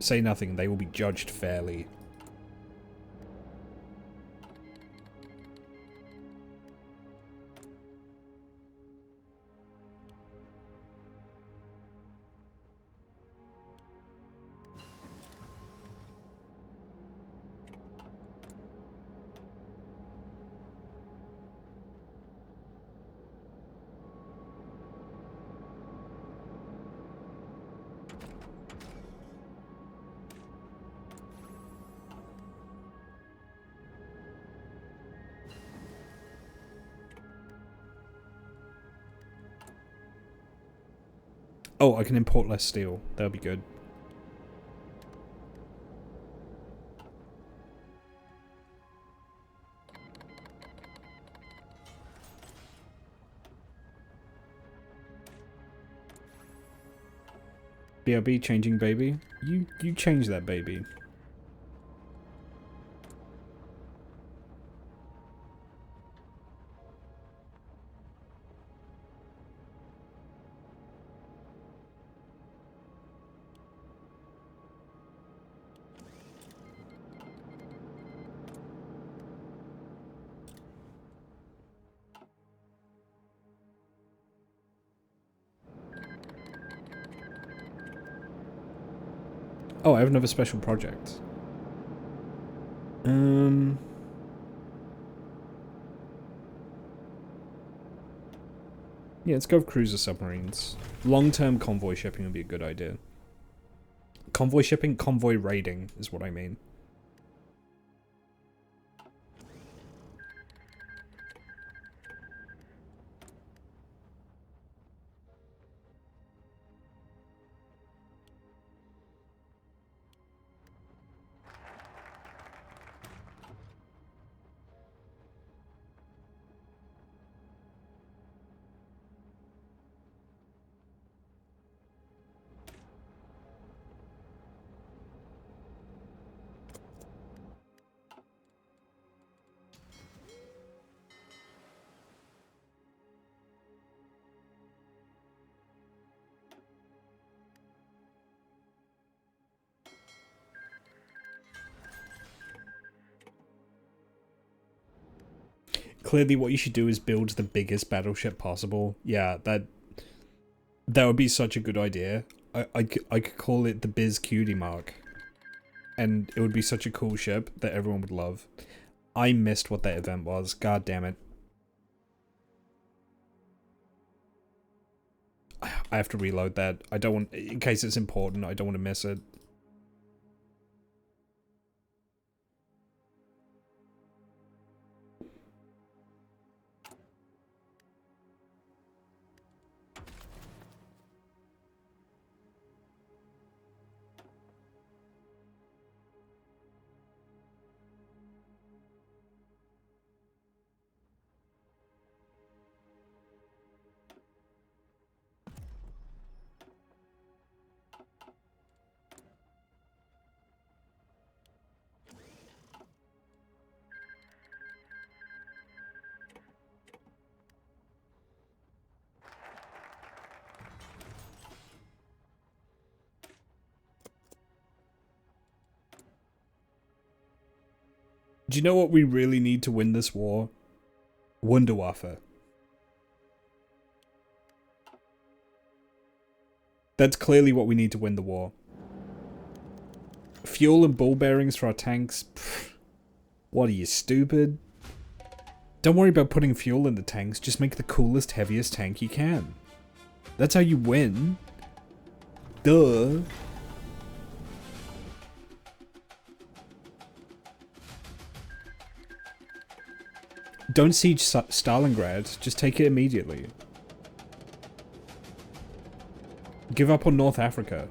Say nothing, they will be judged fairly. Oh, I can import less steel. That'll be good. BRB changing baby. You change that baby. Oh, I have another special project. Yeah, let's go with cruiser submarines. Long-term convoy shipping would be a good idea. Convoy shipping? Convoy raiding is what I mean. Clearly what you should do is build the biggest battleship possible. Yeah, that would be such a good idea. I could call it the Biz Cutie Mark. And it would be such a cool ship that everyone would love. I missed what that event was. God damn it. I have to reload that. I don't want, in case it's important, I don't want to miss it. Do you know what we really need to win this war? Wunderwaffe. That's clearly what we need to win the war. Fuel and ball bearings for our tanks? Pfft. What are you, stupid? Don't worry about putting fuel in the tanks, just make the coolest, heaviest tank you can. That's how you win. Duh. Don't siege Stalingrad, just take it immediately. Give up on North Africa.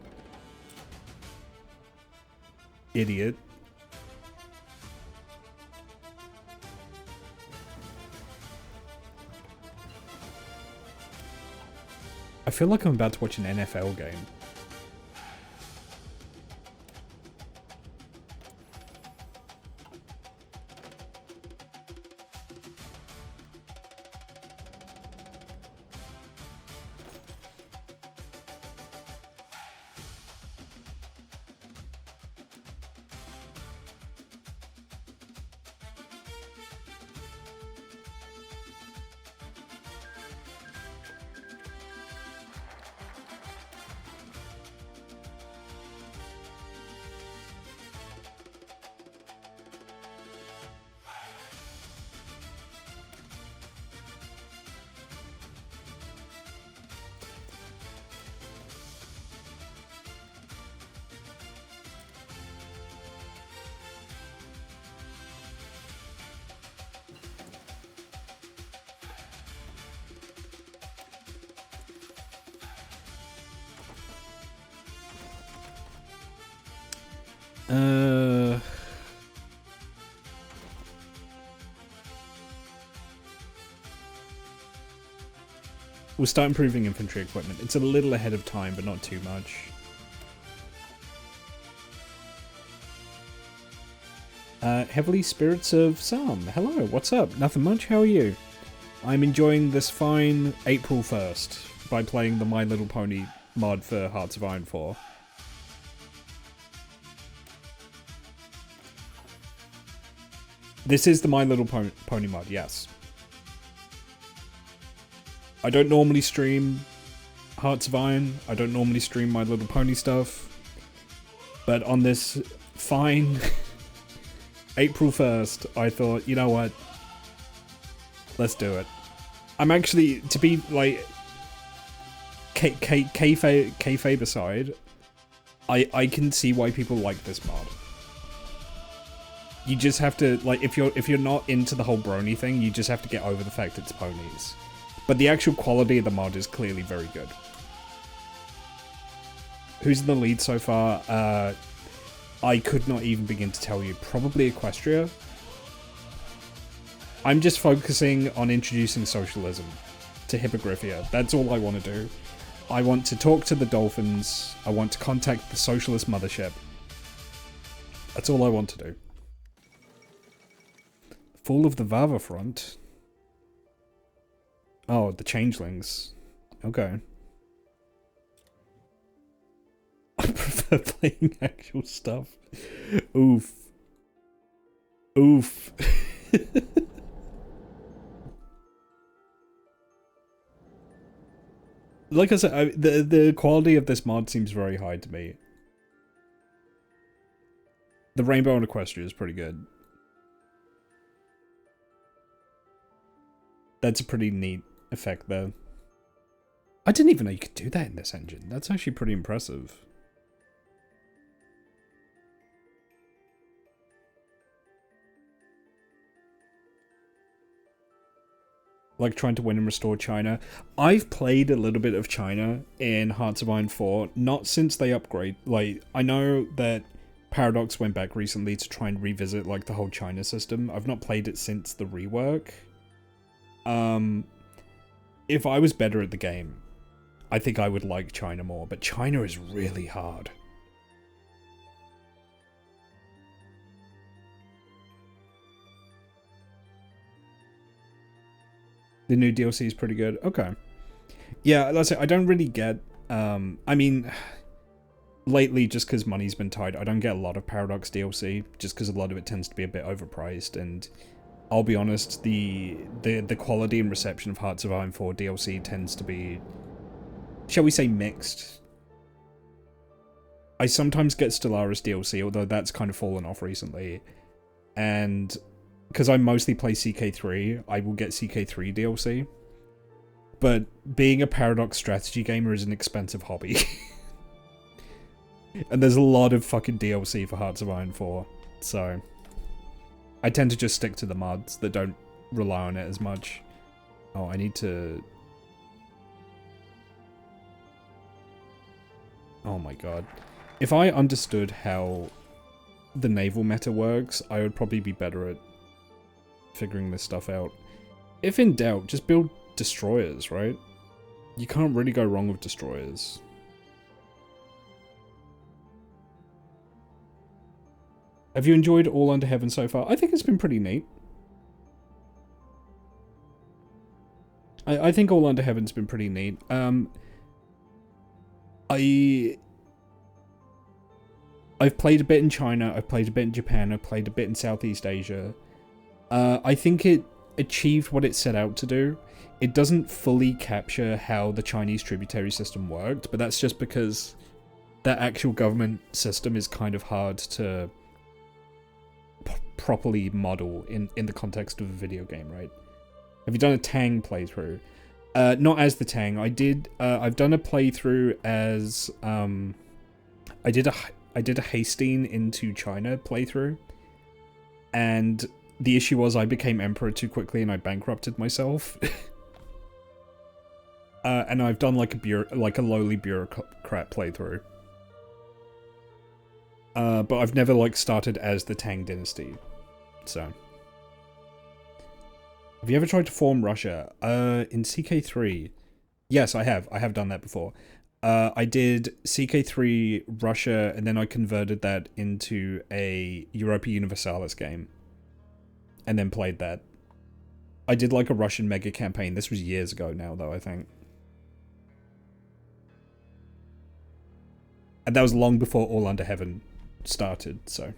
Idiot. I feel like I'm about to watch an NFL game. We'll start improving infantry equipment. It's a little ahead of time, but not too much. Heavily Spirits of Sam. Hello, what's up? Nothing much, how are you? I'm enjoying this fine April 1st by playing the My Little Pony mod for Hearts of Iron 4. This is the My Little Pony mod, yes. I don't normally stream Hearts of Iron. I don't normally stream My Little Pony stuff. But on this fine April 1st, I thought, you know what? Let's do it. I'm actually, to be like, kayfabe aside, I can see why people like this mod. You just have to, like, if you're not into the whole brony thing, you just have to get over the fact it's ponies. But the actual quality of the mod is clearly very good. Who's in the lead so far? I could not even begin to tell you. Probably Equestria. I'm just focusing on introducing socialism to Hippogriffia. That's all I want to do. I want to talk to the dolphins. I want to contact the socialist mothership. That's all I want to do. Fall of the Vava Front. Oh, the changelings. Okay. I prefer playing actual stuff. Oof. Oof. Like I said, the quality of this mod seems very high to me. The Rainbow and Equestria is pretty good. That's a pretty neat effect there. I didn't even know you could do that in this engine. That's actually pretty impressive. Like trying to win and restore China. I've played a little bit of China in Hearts of Iron 4, not since they upgrade. Like, I know that Paradox went back recently to try and revisit like the whole China system. I've not played it since the rework. If I was better at the game, I think I would like China more, but China is really hard. The new DLC is pretty good. Okay. Yeah, let's say I don't really get, I mean, lately, just because money's been tight, I don't get a lot of Paradox DLC, just because a lot of it tends to be a bit overpriced, and I'll be honest, the quality and reception of Hearts of Iron 4 DLC tends to be, shall we say, mixed. I sometimes get Stellaris DLC, although that's kind of fallen off recently. And because I mostly play CK3, I will get CK3 DLC. But being a Paradox strategy gamer is an expensive hobby. And there's a lot of fucking DLC for Hearts of Iron 4, so I tend to just stick to the mods that don't rely on it as much. Oh, I need to... Oh my god. If I understood how the naval meta works, I would probably be better at figuring this stuff out. If in doubt, just build destroyers, right? You can't really go wrong with destroyers. Have you enjoyed All Under Heaven so far? I think it's been pretty neat. I think All Under Heaven's been pretty neat. I've played a bit in China, I've played a bit in Japan, I've played a bit in Southeast Asia. I think it achieved what it set out to do. It doesn't fully capture how the Chinese tributary system worked, but that's just because that actual government system is kind of hard to properly model in the context of a video game, right? Have you done a Tang playthrough? Not as the Tang. I've done a playthrough as I did a Hastine into China playthrough, and the issue was I became emperor too quickly and I bankrupted myself. And I've done like a lowly bureaucrat playthrough. But I've never like started as the Tang dynasty. So, have you ever tried to form Russia? In CK3, yes, I have. I have done that before. I did CK3 Russia, and then I converted that into a Europa Universalis game, and then played that. I did like a Russian mega campaign. This was years ago now, though, I think. And that was long before All Under Heaven started, so.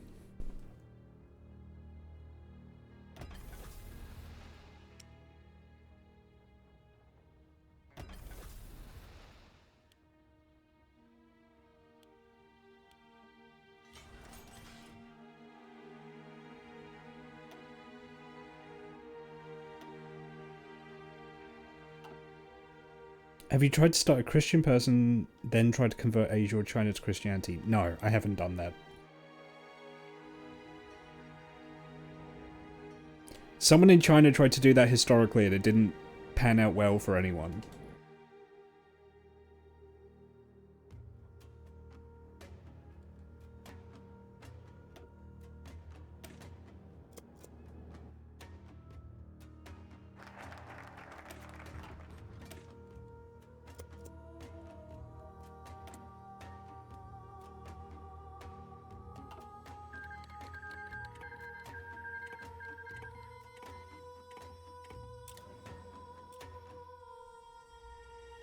Have you tried to start a Christian person, then tried to convert Asia or China to Christianity? No, I haven't done that. Someone in China tried to do that historically and it didn't pan out well for anyone.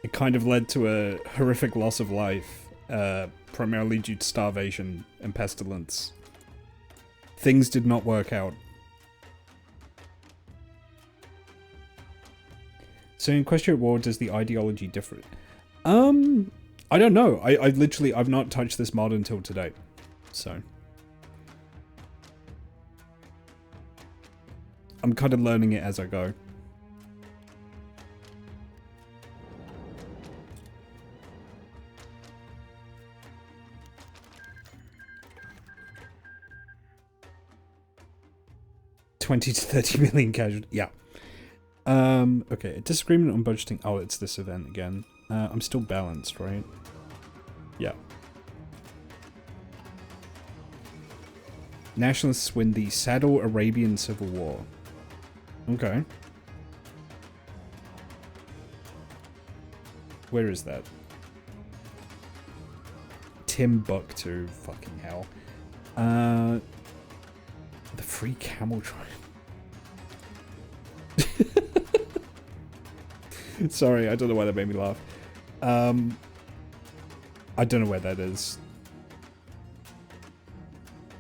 It kind of led to a horrific loss of life, primarily due to starvation and pestilence. Things did not work out. So in Question at War, does the ideology differ? I don't know. I've not touched this mod until today, so. I'm kind of learning it as I go. $20 to 30 million casualties. Yeah. Okay, a disagreement on budgeting. Oh, it's this event again. I'm still balanced, right? Yeah. Nationalists win the Saddle Arabian Civil War. Okay. Where is that? Timbuktu. Fucking hell. The Free Camel Tribe. Sorry, I don't know why that made me laugh. I don't know where that is.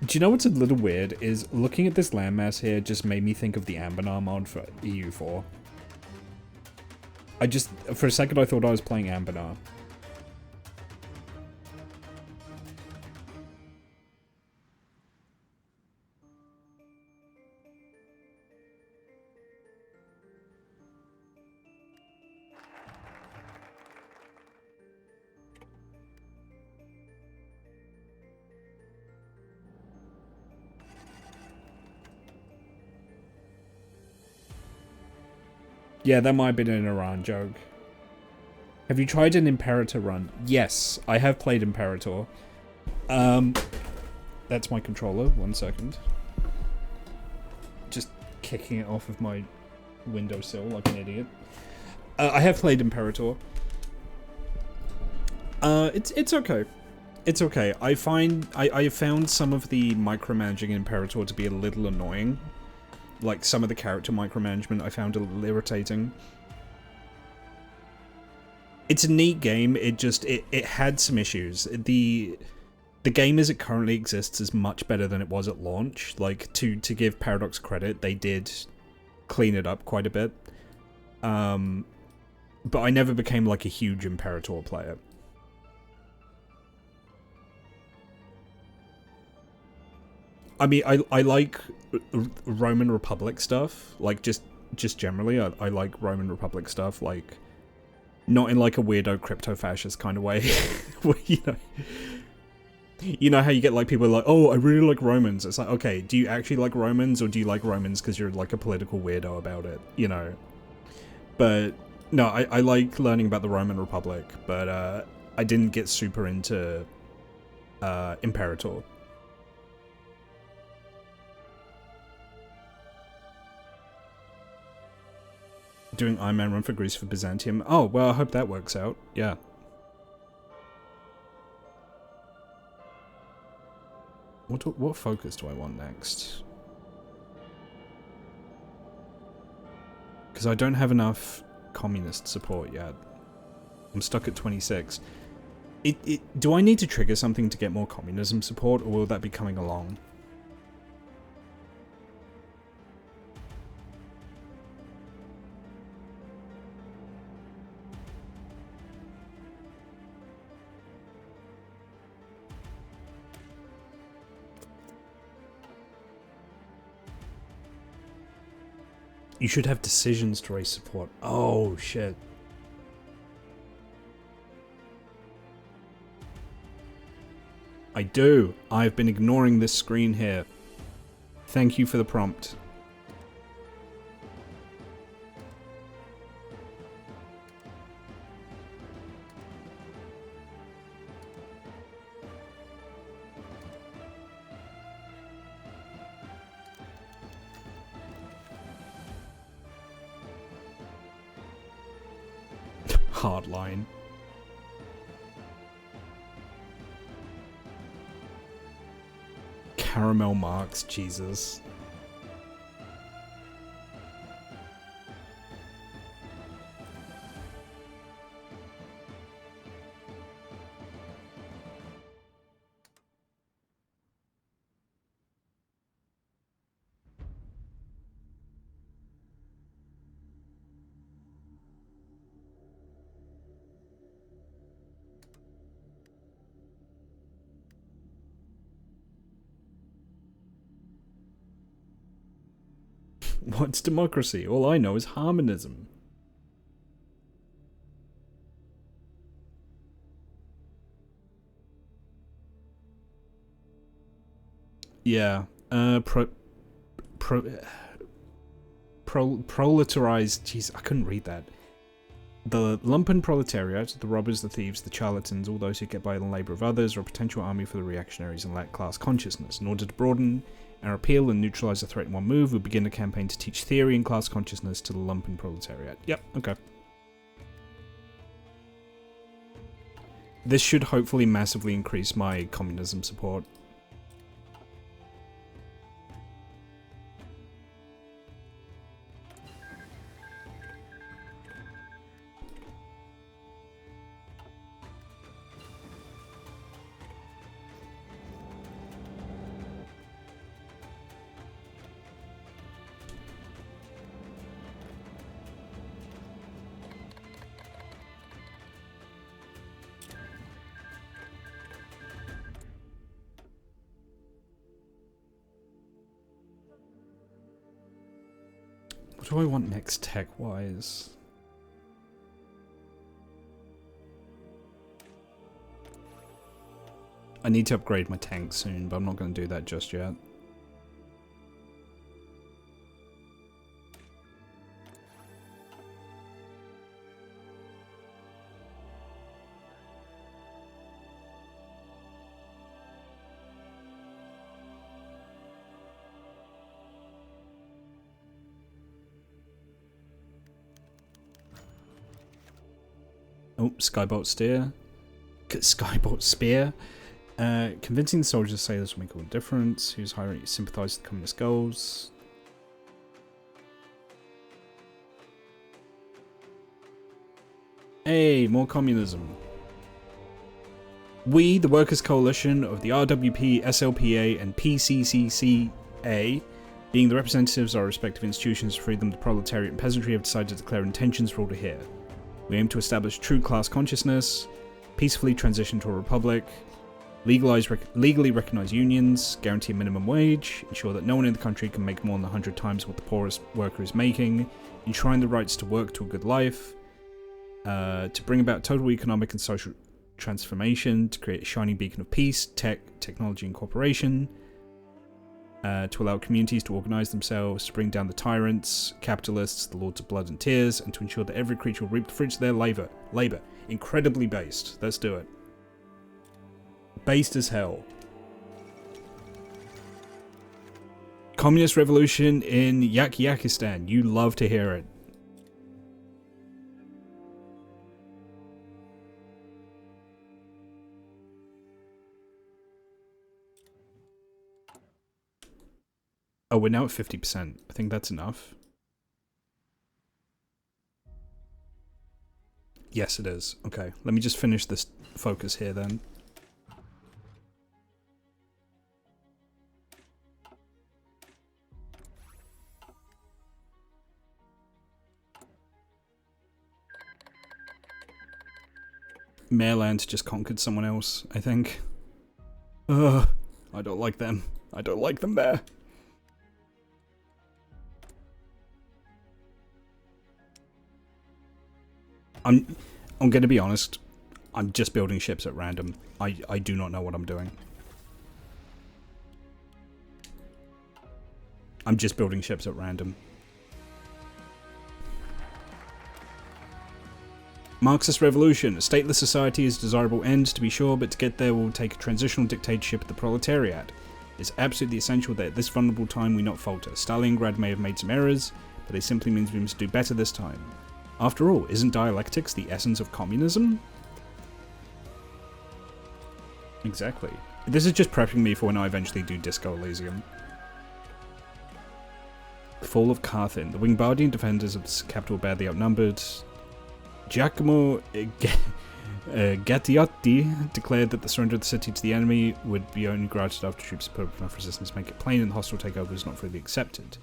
Do you know what's a little weird? Is looking at this landmass here just made me think of the Ambanar mod for EU4. For a second I thought I was playing Ambanar. Yeah, that might have been an Iran joke. Have you tried an Imperator run? Yes, I have played Imperator. That's my controller. 1 second. Just kicking it off of my windowsill like an idiot. I have played Imperator. It's okay. It's okay. I found some of the micromanaging in Imperator to be a little annoying. Like, some of the character micromanagement I found a little irritating. It's a neat game, it had some issues. The game as it currently exists is much better than it was at launch. Like, to give Paradox credit, they did clean it up quite a bit. But I never became, like, a huge Imperator player. I mean, I like Roman Republic stuff. Like, just generally, I like Roman Republic stuff. Like, not in, like, a weirdo crypto-fascist kind of way. Where, you know how you get, like, people like, oh, I really like Romans. It's like, okay, do you actually like Romans, or do you like Romans because you're, like, a political weirdo about it? You know? But, no, I like learning about the Roman Republic, but, I didn't get super into, Imperator. Doing Iron Man run for Greece for Byzantium. Oh, well, I hope that works out. Yeah. What focus do I want next? Because I don't have enough communist support yet. I'm stuck at 26. Do I need to trigger something to get more communism support, or will that be coming along? You should have decisions to raise support. Oh, shit. I do. I've been ignoring this screen here. Thank you for the prompt. Hardline. Caramel Marks, Jesus. What's democracy? All I know is harmonism. Yeah. Proletarized. Jeez, I couldn't read that. The lumpen proletariat, the robbers, the thieves, the charlatans, all those who get by the labour of others, are a potential army for the reactionaries and lack class consciousness. In order to broaden our appeal and neutralise the threat in one move, we begin a campaign to teach theory and class consciousness to the lumpen proletariat. Yep, okay. This should hopefully massively increase my communism support. What do I want next tech-wise? I need to upgrade my tank soon, but I'm not going to do that just yet. Oh, Skybolt Steer. Skybolt Spear. Convincing the soldiers sailors will make all the difference. Who's hiring you sympathize with communist goals? Hey, more communism. We, the Workers' Coalition of the RWP, SLPA, and PCCCA, being the representatives of our respective institutions to free them, the proletariat and peasantry, have decided to declare intentions for all to hear. We aim to establish true class consciousness, peacefully transition to a republic, legally recognize unions, guarantee a minimum wage, ensure that no one in the country can make more than 100 times what the poorest worker is making, enshrine the rights to work to a good life, to bring about total economic and social transformation, to create a shining beacon of peace, technology and cooperation, to allow communities to organize themselves, to bring down the tyrants, capitalists, the lords of blood and tears, and to ensure that every creature will reap the fruits of their labor. Incredibly based. Let's do it. Based as hell. Communist revolution in Yakistan. You love to hear it. Oh, we're now at 50%. I think that's enough. Yes, it is. Okay, let me just finish this focus here then. Maryland just conquered someone else, I think. Ugh, I don't like them. I don't like them there. I'm gonna be honest, I'm just building ships at random. I do not know what I'm doing. I'm just building ships at random. Marxist revolution. A stateless society is a desirable end, to be sure, but to get there will take a transitional dictatorship of the proletariat. It's absolutely essential that at this vulnerable time we not falter. Stalingrad may have made some errors, but it simply means we must do better this time. After all, isn't dialectics the essence of communism? Exactly. This is just prepping me for when I eventually do Disco Elysium. Fall of Carthan. The Wingbardian defenders of the capital badly outnumbered. Giacomo Gattiotti declared that the surrender of the city to the enemy would be only granted after troops put up enough resistance to make it plain and the hostile takeover was not freely accepted.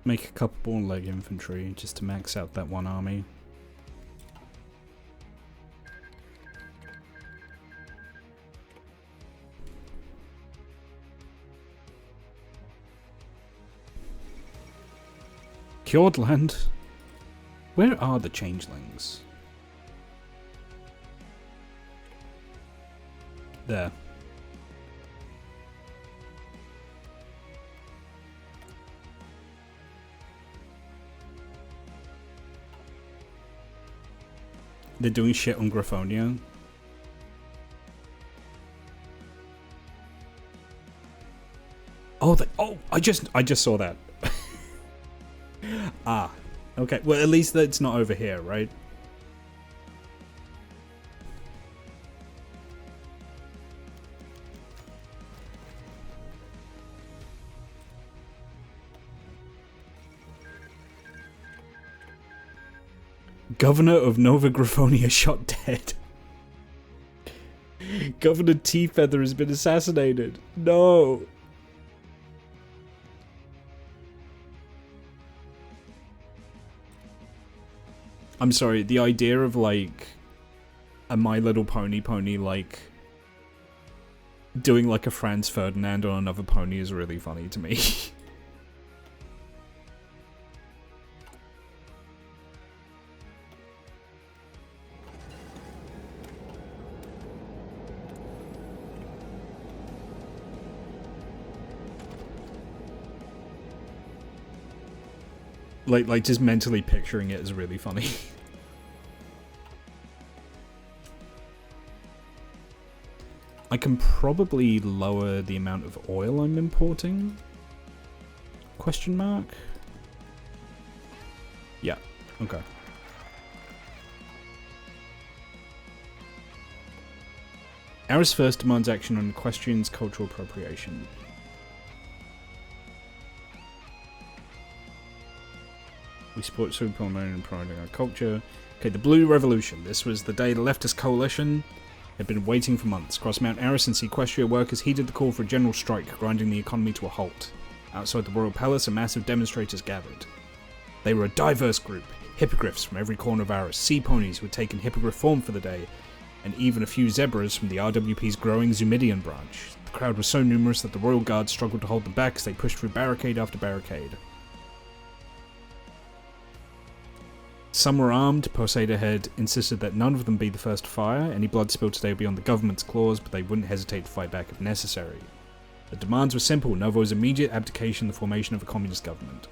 Make a couple more leg infantry just to max out that one army. Kjordland? Where are the changelings? There. They're doing shit on Graphonia. Oh, I just saw that. Ah, okay. Well, at least that's not over here, right? Governor of Nova Graphonia shot dead. Governor T-Feather has been assassinated. No. I'm sorry, the idea of like a My Little Pony like doing like a Franz Ferdinand on another pony is really funny to me. Like just mentally picturing it is really funny. I can probably lower the amount of oil I'm importing? Question mark? Yeah, okay. Aris first demands action on questions cultural appropriation. We support Superman and promoting our culture. Okay, the Blue Revolution. This was the day the leftist coalition had been waiting for months. Across Mount Aris and Sequestria, workers heeded the call for a general strike, grinding the economy to a halt. Outside the Royal Palace, a mass of demonstrators gathered. They were a diverse group. Hippogriffs from every corner of Aris, sea ponies who had taken hippogriff form for the day, and even a few zebras from the RWP's growing Zumidian branch. The crowd was so numerous that the Royal Guard struggled to hold them back as they pushed through barricade after barricade. Some were armed. Poseida had insisted that none of them be the first to fire. Any blood spilled today would be on the government's claws, but they wouldn't hesitate to fight back if necessary. The demands were simple: Novo's immediate abdication and the formation of a communist government.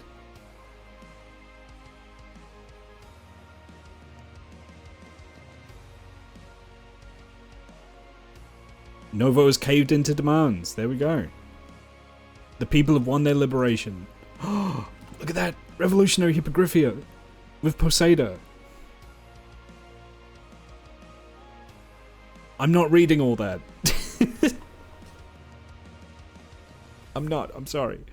Novo has caved into demands. There we go. The people have won their liberation. Oh, look at that! Revolutionary Hippogriffia! With Poseida. I'm not reading all that. I'm not. I'm sorry.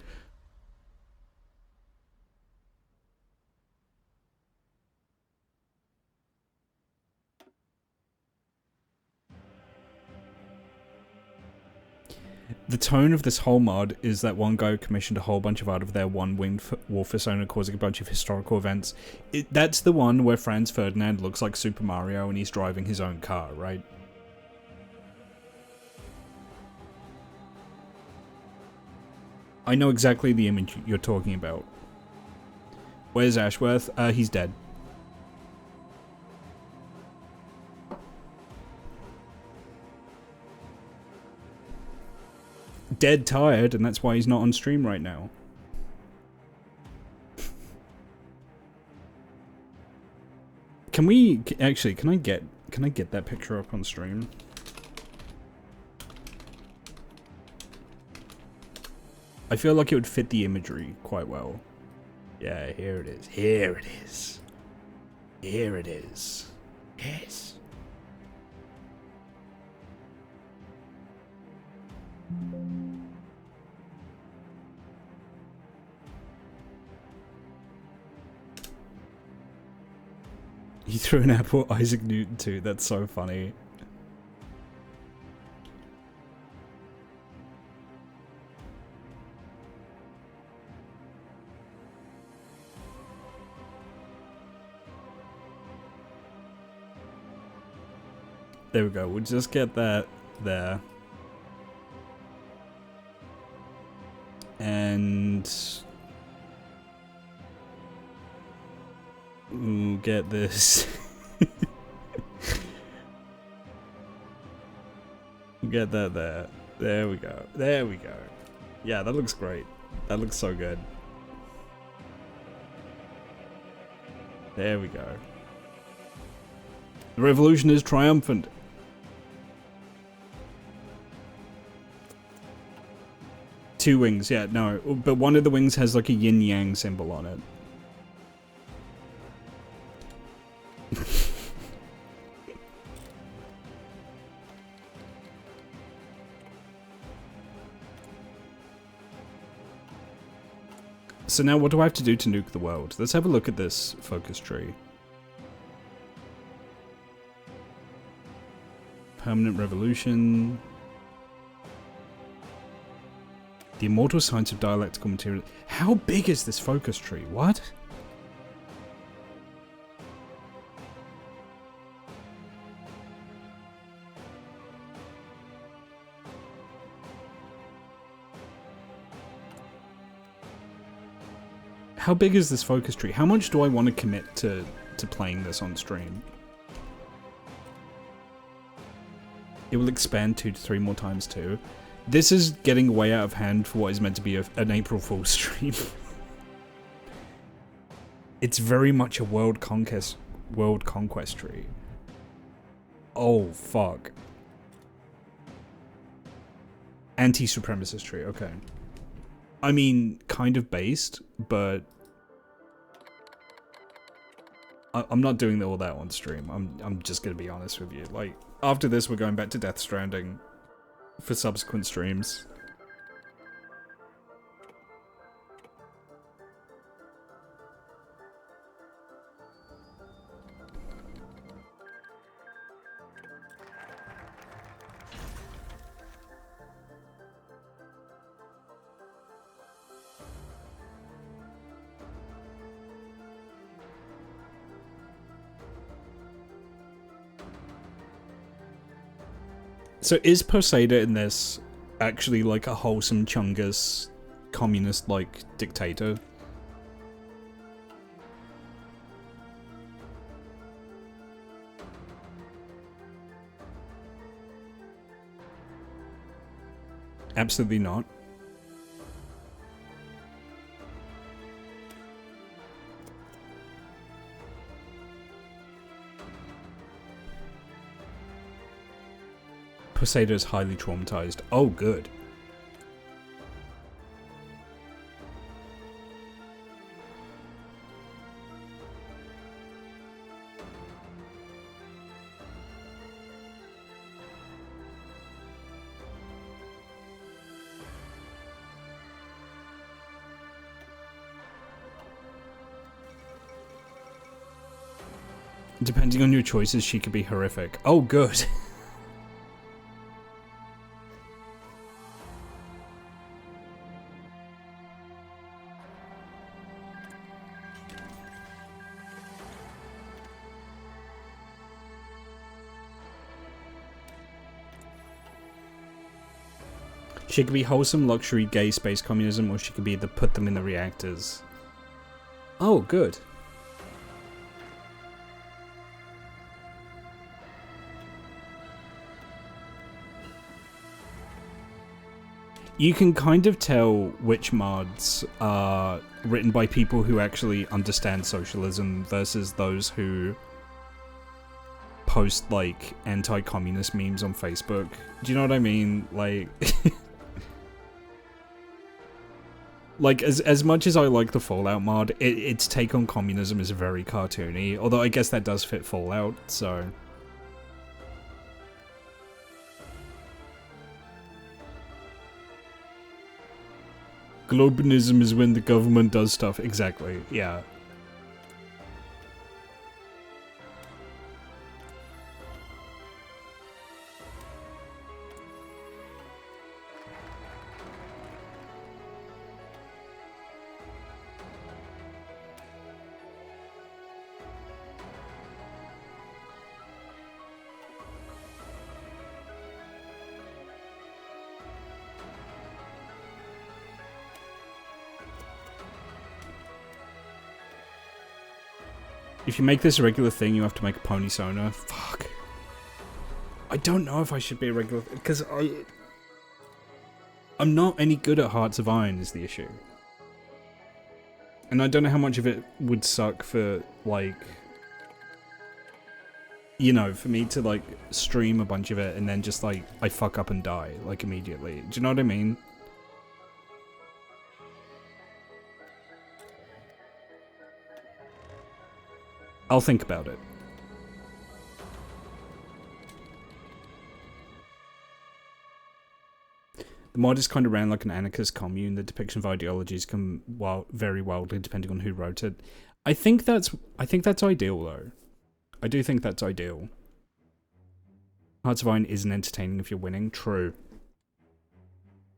The tone of this whole mod is that one guy commissioned a whole bunch of art of their one-winged wolf persona causing a bunch of historical events. That's the one where Franz Ferdinand looks like Super Mario and he's driving his own car, right? I know exactly the image you're talking about. Where's Ashworth? He's dead. Dead tired, and that's why he's not on stream right now. Can we actually? Can I get that picture up on stream? I feel like it would fit the imagery quite well. Yeah, here it is. Here it is. Here it is. Yes. He threw an apple at Isaac Newton too. That's so funny. There we go. We'll just get that there. And we'll get this. We'll get that there. There we go. There we go. Yeah, that looks great. That looks so good. There we go. The revolution is triumphant. Two wings, yeah, no. But one of the wings has like a yin-yang symbol on it. So now what do I have to do to nuke the world? Let's have a look at this focus tree. Permanent revolution. The immortal science of dialectical material. How big is this focus tree? What? How big is this focus tree? How much do I want to commit to playing this on stream? It will expand 2 to 3 more times too. This is getting way out of hand for what is meant to be an April Fool's stream. It's very much a world conquest tree. Oh, fuck. Anti-supremacist tree, okay. I mean, kind of based, but I'm not doing all that on stream. I'm just gonna be honest with you. Like, after this, we're going back to Death Stranding for subsequent streams. So is Poseida in this actually like a wholesome Chungus communist-like dictator? Absolutely not. Poseida is highly traumatized. Oh, good. Depending on your choices, she could be horrific. Oh, good. She could be wholesome luxury gay space communism, or she could be the put them in the reactors. Oh, good. You can kind of tell which mods are written by people who actually understand socialism versus those who post, like, anti-communist memes on Facebook. Do you know what I mean? Like... Like, as much as I like the Fallout mod, its take on communism is very cartoony, although I guess that does fit Fallout, so... Globalism is when the government does stuff. Exactly, yeah. If you make this a regular thing, you have to make a pony Sona. Fuck. I don't know if I should be a regular... Because I'm not any good at Hearts of Iron is the issue. And I don't know how much of it would suck for, like... You know, for me to, like, stream a bunch of it and then just, like, I fuck up and die, like, immediately. Do you know what I mean? I'll think about it. The mod is kind of ran like an anarchist commune. The depiction of ideologies can vary wildly depending on who wrote it. I think that's ideal though. I do think that's ideal. Hearts of Iron isn't entertaining if you're winning. True.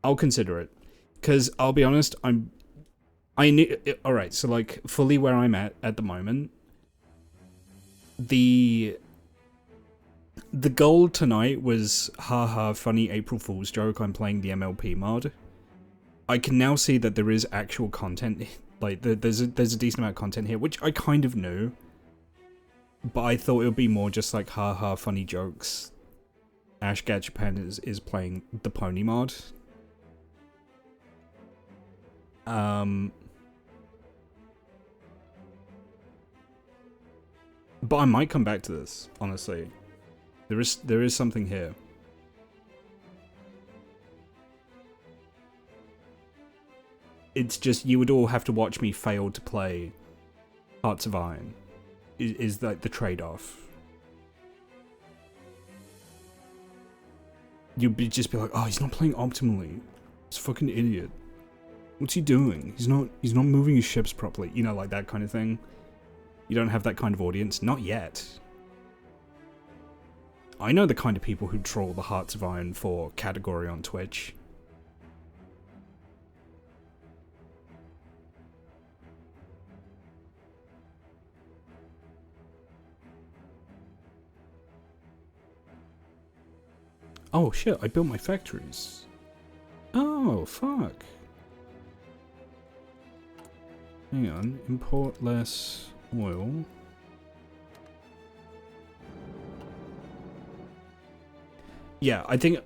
I'll consider it. Because I'll be honest, alright, so like fully where I'm at the moment. The goal tonight was, haha, funny April Fool's joke, I'm playing the MLP mod. I can now see that there is actual content, like, there's a decent amount of content here, which I kind of knew. But I thought it would be more just like, haha, funny jokes. Ash Ketchum is playing the pony mod. But I might come back to this, honestly. There is something here. It's just you would all have to watch me fail to play Hearts of Iron. Is like the trade-off. You'd just be like, oh, he's not playing optimally. He's a fucking idiot. What's he doing? He's not moving his ships properly. You know, like that kind of thing. You don't have that kind of audience. Not yet. I know the kind of people who troll the Hearts of Iron 4 category on Twitch. Oh shit, I built my factories. Oh, fuck. Hang on, import less oil. Yeah, I think...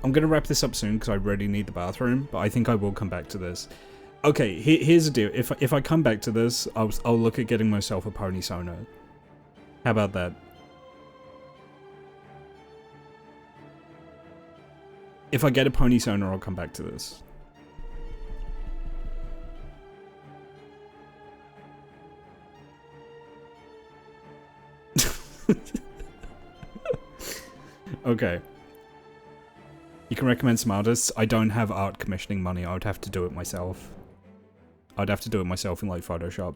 I'm gonna wrap this up soon because I really need the bathroom, but I think I will come back to this. Okay, here's the deal. If I come back to this, I'll look at getting myself a pony sonar. How about that? If I get a pony sonar, I'll come back to this. Okay. You can recommend some artists. I don't have art commissioning money. I would have to do it myself. I'd have to do it myself in like Photoshop.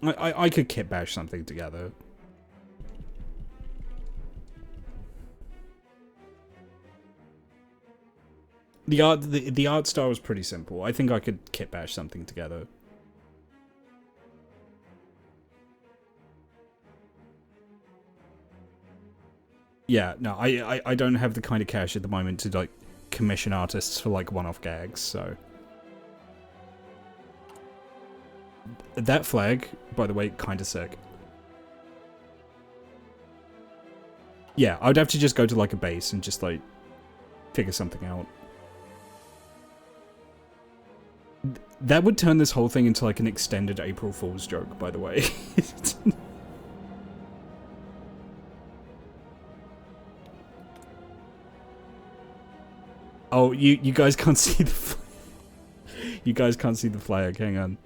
I could kit bash something together. The art style was pretty simple. I think I could kit bash something together. Yeah, no, I don't have the kind of cash at the moment to like commission artists for like one-off gags, so. That flag, by the way, kinda sick. Yeah, I would have to just go to like a base and just like figure something out. That would turn this whole thing into like an extended April Fool's joke, by the way. Oh, you guys can't see the you guys can't see the flag, hang on.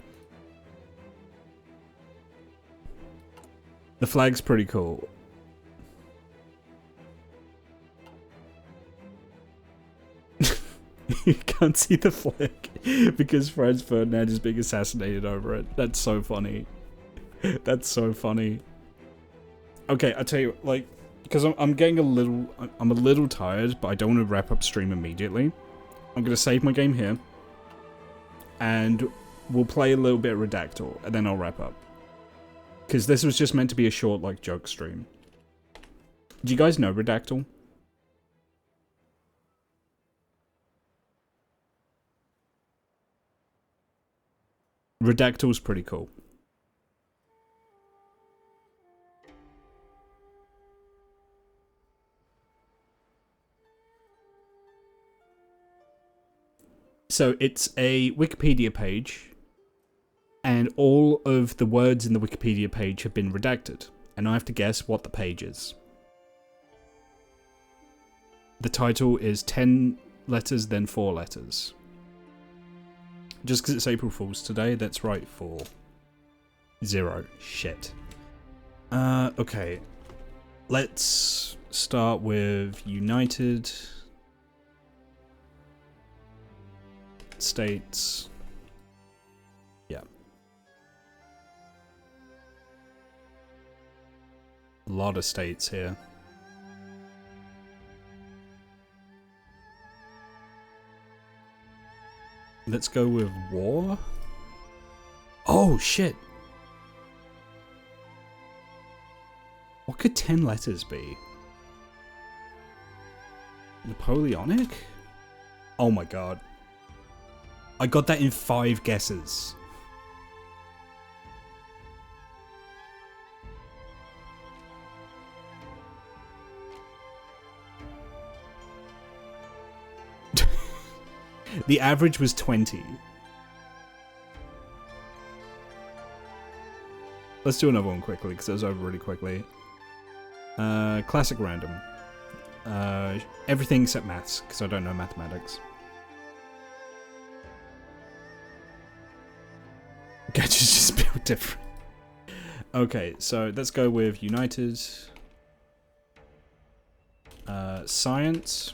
The flag's pretty cool. You can't see the flag because Franz Ferdinand is being assassinated over it. That's so funny. That's so funny. Okay, I tell you, like, because I'm getting a little tired, but I don't want to wrap up stream immediately. I'm gonna save my game here, and we'll play a little bit of Redactyl, and then I'll wrap up. Because this was just meant to be a short, like, joke stream. Do you guys know Redactyl? Redactyl's pretty cool. So it's a Wikipedia page, and all of the words in the Wikipedia page have been redacted, and I have to guess what the page is. The title is 10 letters, then 4 letters. Just because it's April Fool's today, that's right, 4. 0. Shit. Okay. Let's start with United States. Yeah. A lot of states here. Let's go with war. Oh, shit. What could 10 letters be? Napoleonic? Oh my god. I got that in 5 guesses. The average was 20. Let's do another one quickly, because it was over really quickly. Classic random. Everything except maths, because I don't know mathematics. Gadgets just built different. Okay, so let's go with United. Science.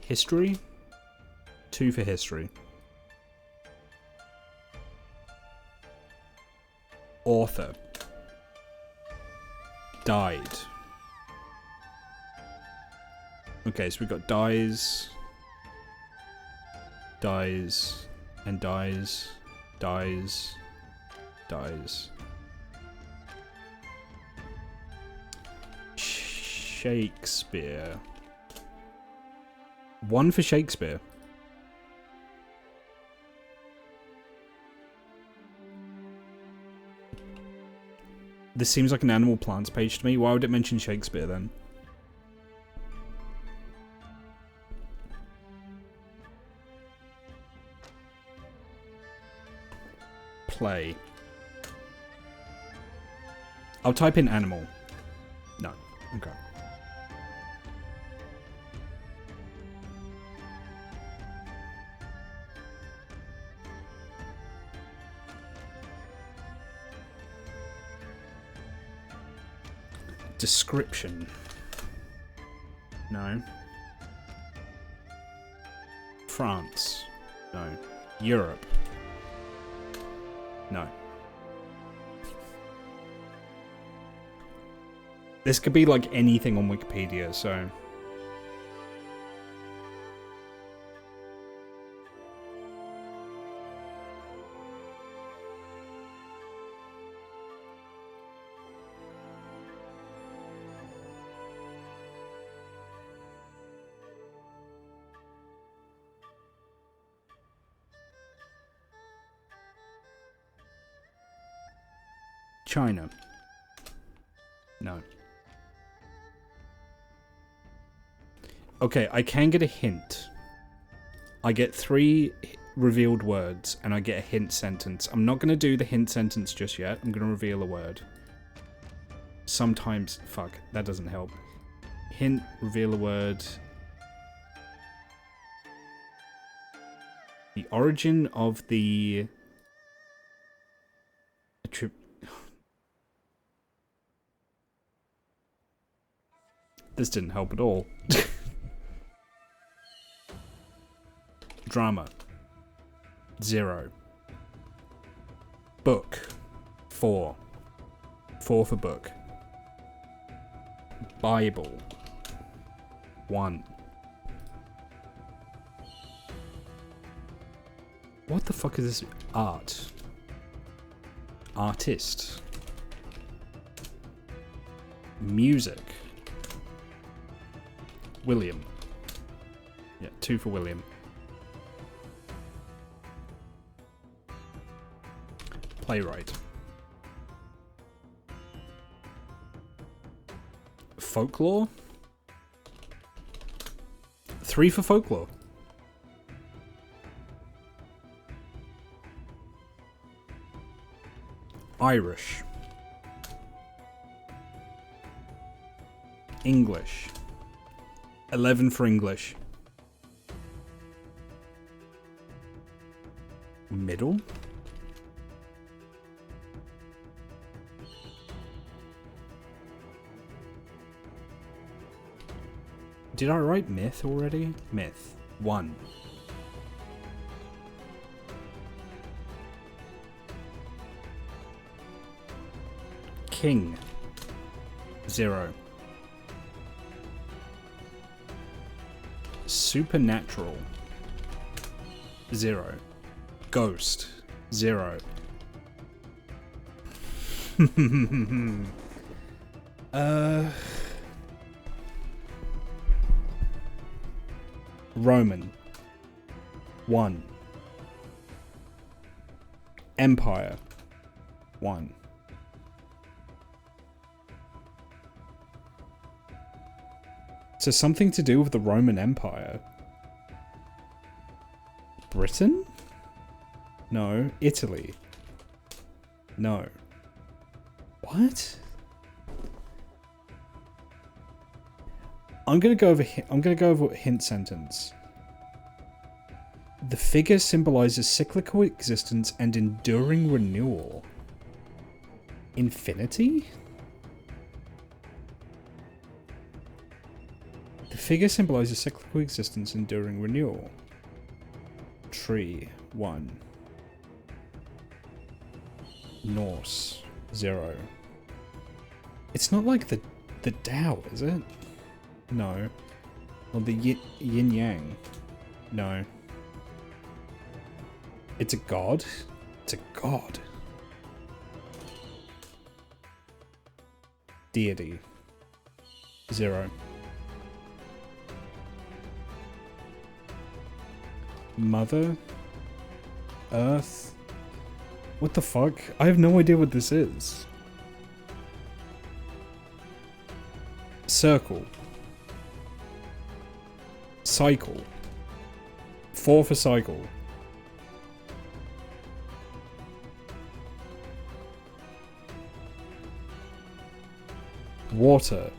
History. 2 for history. Author. Died. Okay, so we've got dies. Dies. And dies. Dies. Dies. Shakespeare. 1 for Shakespeare. This seems like an Animal Plants page to me. Why would it mention Shakespeare then? Play. I'll type in animal. No. Okay. Description. No. France. No. Europe. No. This could be like anything on Wikipedia, so... China. No. Okay, I can get a hint. I get 3 revealed words, and I get a hint sentence. I'm not going to do the hint sentence just yet. I'm going to reveal a word. Sometimes... Fuck, that doesn't help. Hint, reveal a word. The origin of the... This didn't help at all. Drama. 0. Book. 4. 4 for book. Bible. 1. What the fuck is this? Art. Artist. Music. William. Yeah, 2 for William. Playwright. Folklore? 3 for folklore. Irish. English. 11 for English. Middle? Did I write myth already? Myth. 1. King. 0. Supernatural. 0. Ghost. 0. Roman. 1. Empire. 1. So something to do with the Roman Empire. Britain? No. Italy? No. What? I'm gonna go over hint sentence. The figure symbolizes cyclical existence and enduring renewal. Infinity? The figure symbolizes cyclical existence, enduring renewal. Tree, 1. Norse, 0. It's not like the Tao, is it? No. Or the yin yang? No. It's a god? It's a god. Deity, 0. Mother? Earth? What the fuck? I have no idea what this is. Circle. Cycle. 4 for cycle. Water.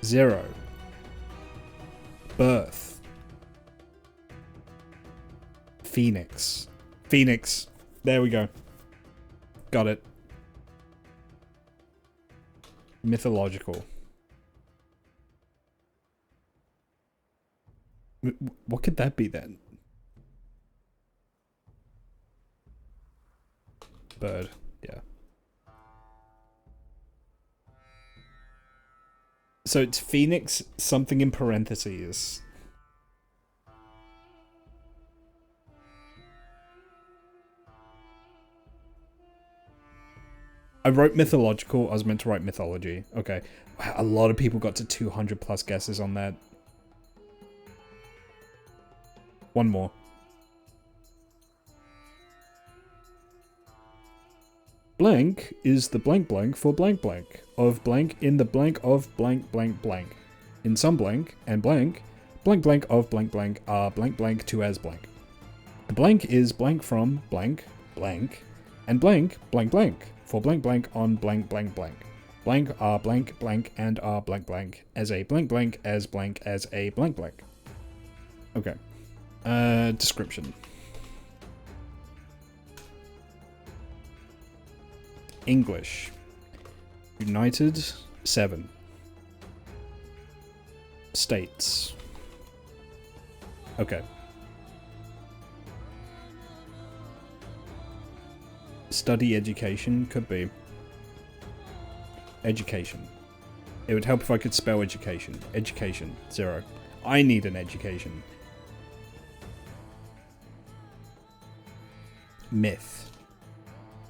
0. Birth. Phoenix. Phoenix. There we go. Got it. Mythological. What could that be then? Bird. Yeah. So it's Phoenix, something in parentheses. I wrote mythological. I was meant to write mythology. Okay. Wow, a lot of people got to 200 plus guesses on that. One more. Blank is the blank blank for blank blank of blank in the blank of blank blank blank. In some blank and blank, blank blank of blank blank are blank blank to as blank. The blank is blank from blank blank and blank blank blank for blank blank on blank blank blank. Blank are blank blank and are blank blank as a blank blank as a blank blank. Okay. Description. English. United 7. States. Okay. Study education could be. Education. It would help if I could spell education. Education 0. I need an education. Myth.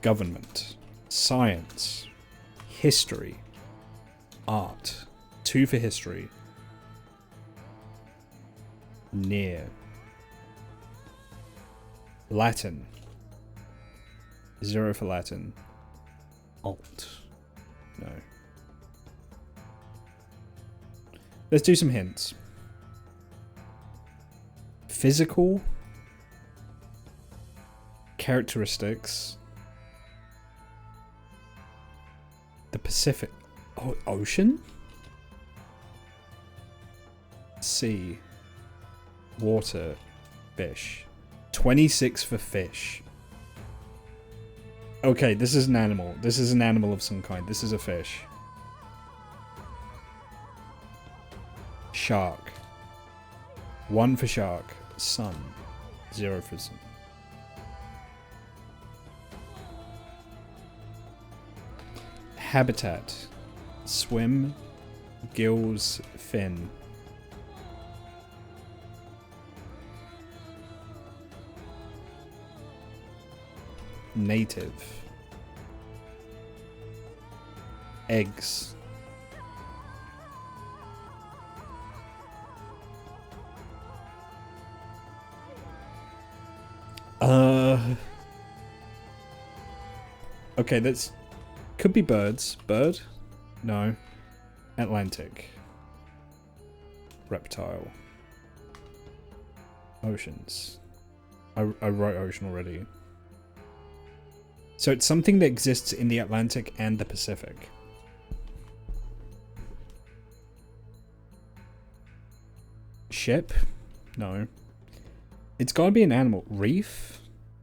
Government. Science. History. Art. 2 for history. Near. Latin. 0 for Latin. Alt. No. Let's do some hints. Physical. Characteristics. The Pacific. Oh, ocean? Sea. Water. Fish. 26 for fish. Okay, this is an animal. This is an animal of some kind. This is a fish. Shark. 1 for shark. Sun. 0 for sun. Habitat. Swim. Gills. Fin. Native. Eggs. Okay, that's... Could be birds. Bird? No. Atlantic. Reptile. Oceans. I wrote ocean already. So it's something that exists in the Atlantic and the Pacific. Ship? No. It's gotta be an animal. Reef?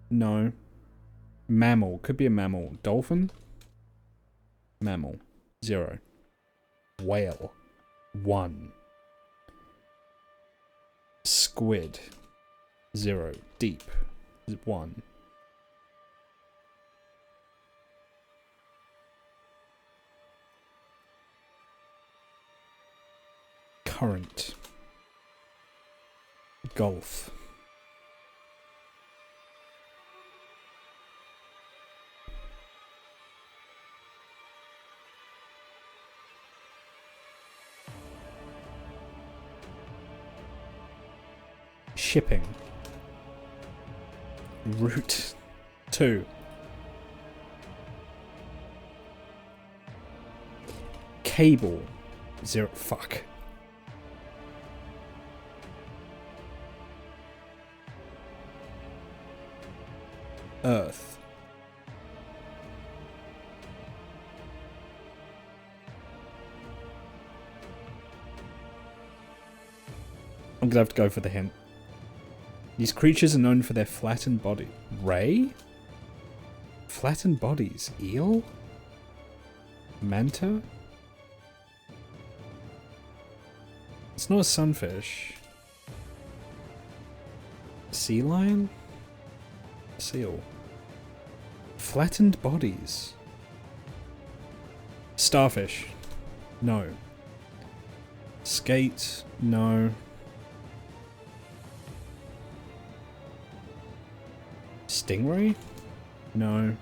No. Mammal. Could be a mammal. Dolphin? Mammal. 0. Whale. 1. Squid. 0. Deep. 1. Current. Golf. Shipping. Route. 2. Cable. 0. Fuck. Earth. I'm gonna have to go for the hint. These creatures are known for their flattened body. Ray? Flattened bodies. Eel? Manta? It's not a sunfish. Sea lion? Seal. Flattened bodies. Starfish. No. Skate. No. Stingray? No.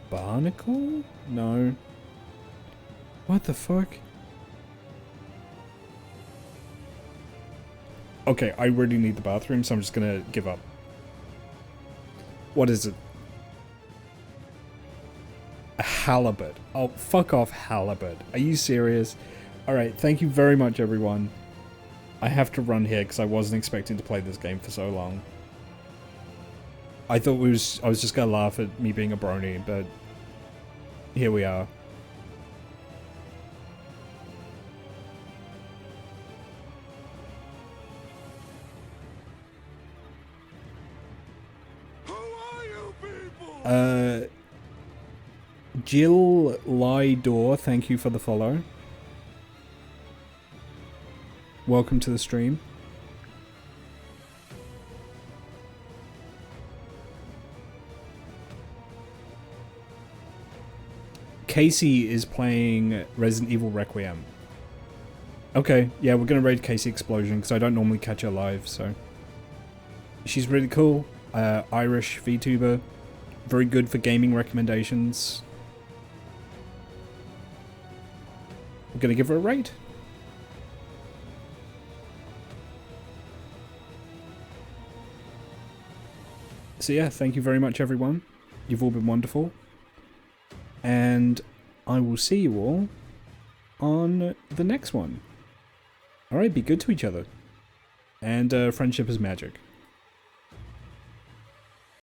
Barnacle? No. What the fuck? Okay, I really need the bathroom, so I'm just gonna give up. What is it? A halibut. Oh, fuck off, halibut. Are you serious? Alright, thank you very much, everyone. I have to run here because I wasn't expecting to play this game for so long. I thought I was just gonna laugh at me being a brony, but here we are. Who are you people? Jill Lydor, thank you for the follow. Welcome to the stream. Casey is playing Resident Evil Requiem. Okay, yeah, we're gonna raid Casey Explosion because I don't normally catch her live, so. She's really cool. Irish VTuber. Very good for gaming recommendations. We're gonna give her a raid. So yeah, thank you very much, everyone. You've all been wonderful. And I will see you all on the next one. Alright, be good to each other. And friendship is magic.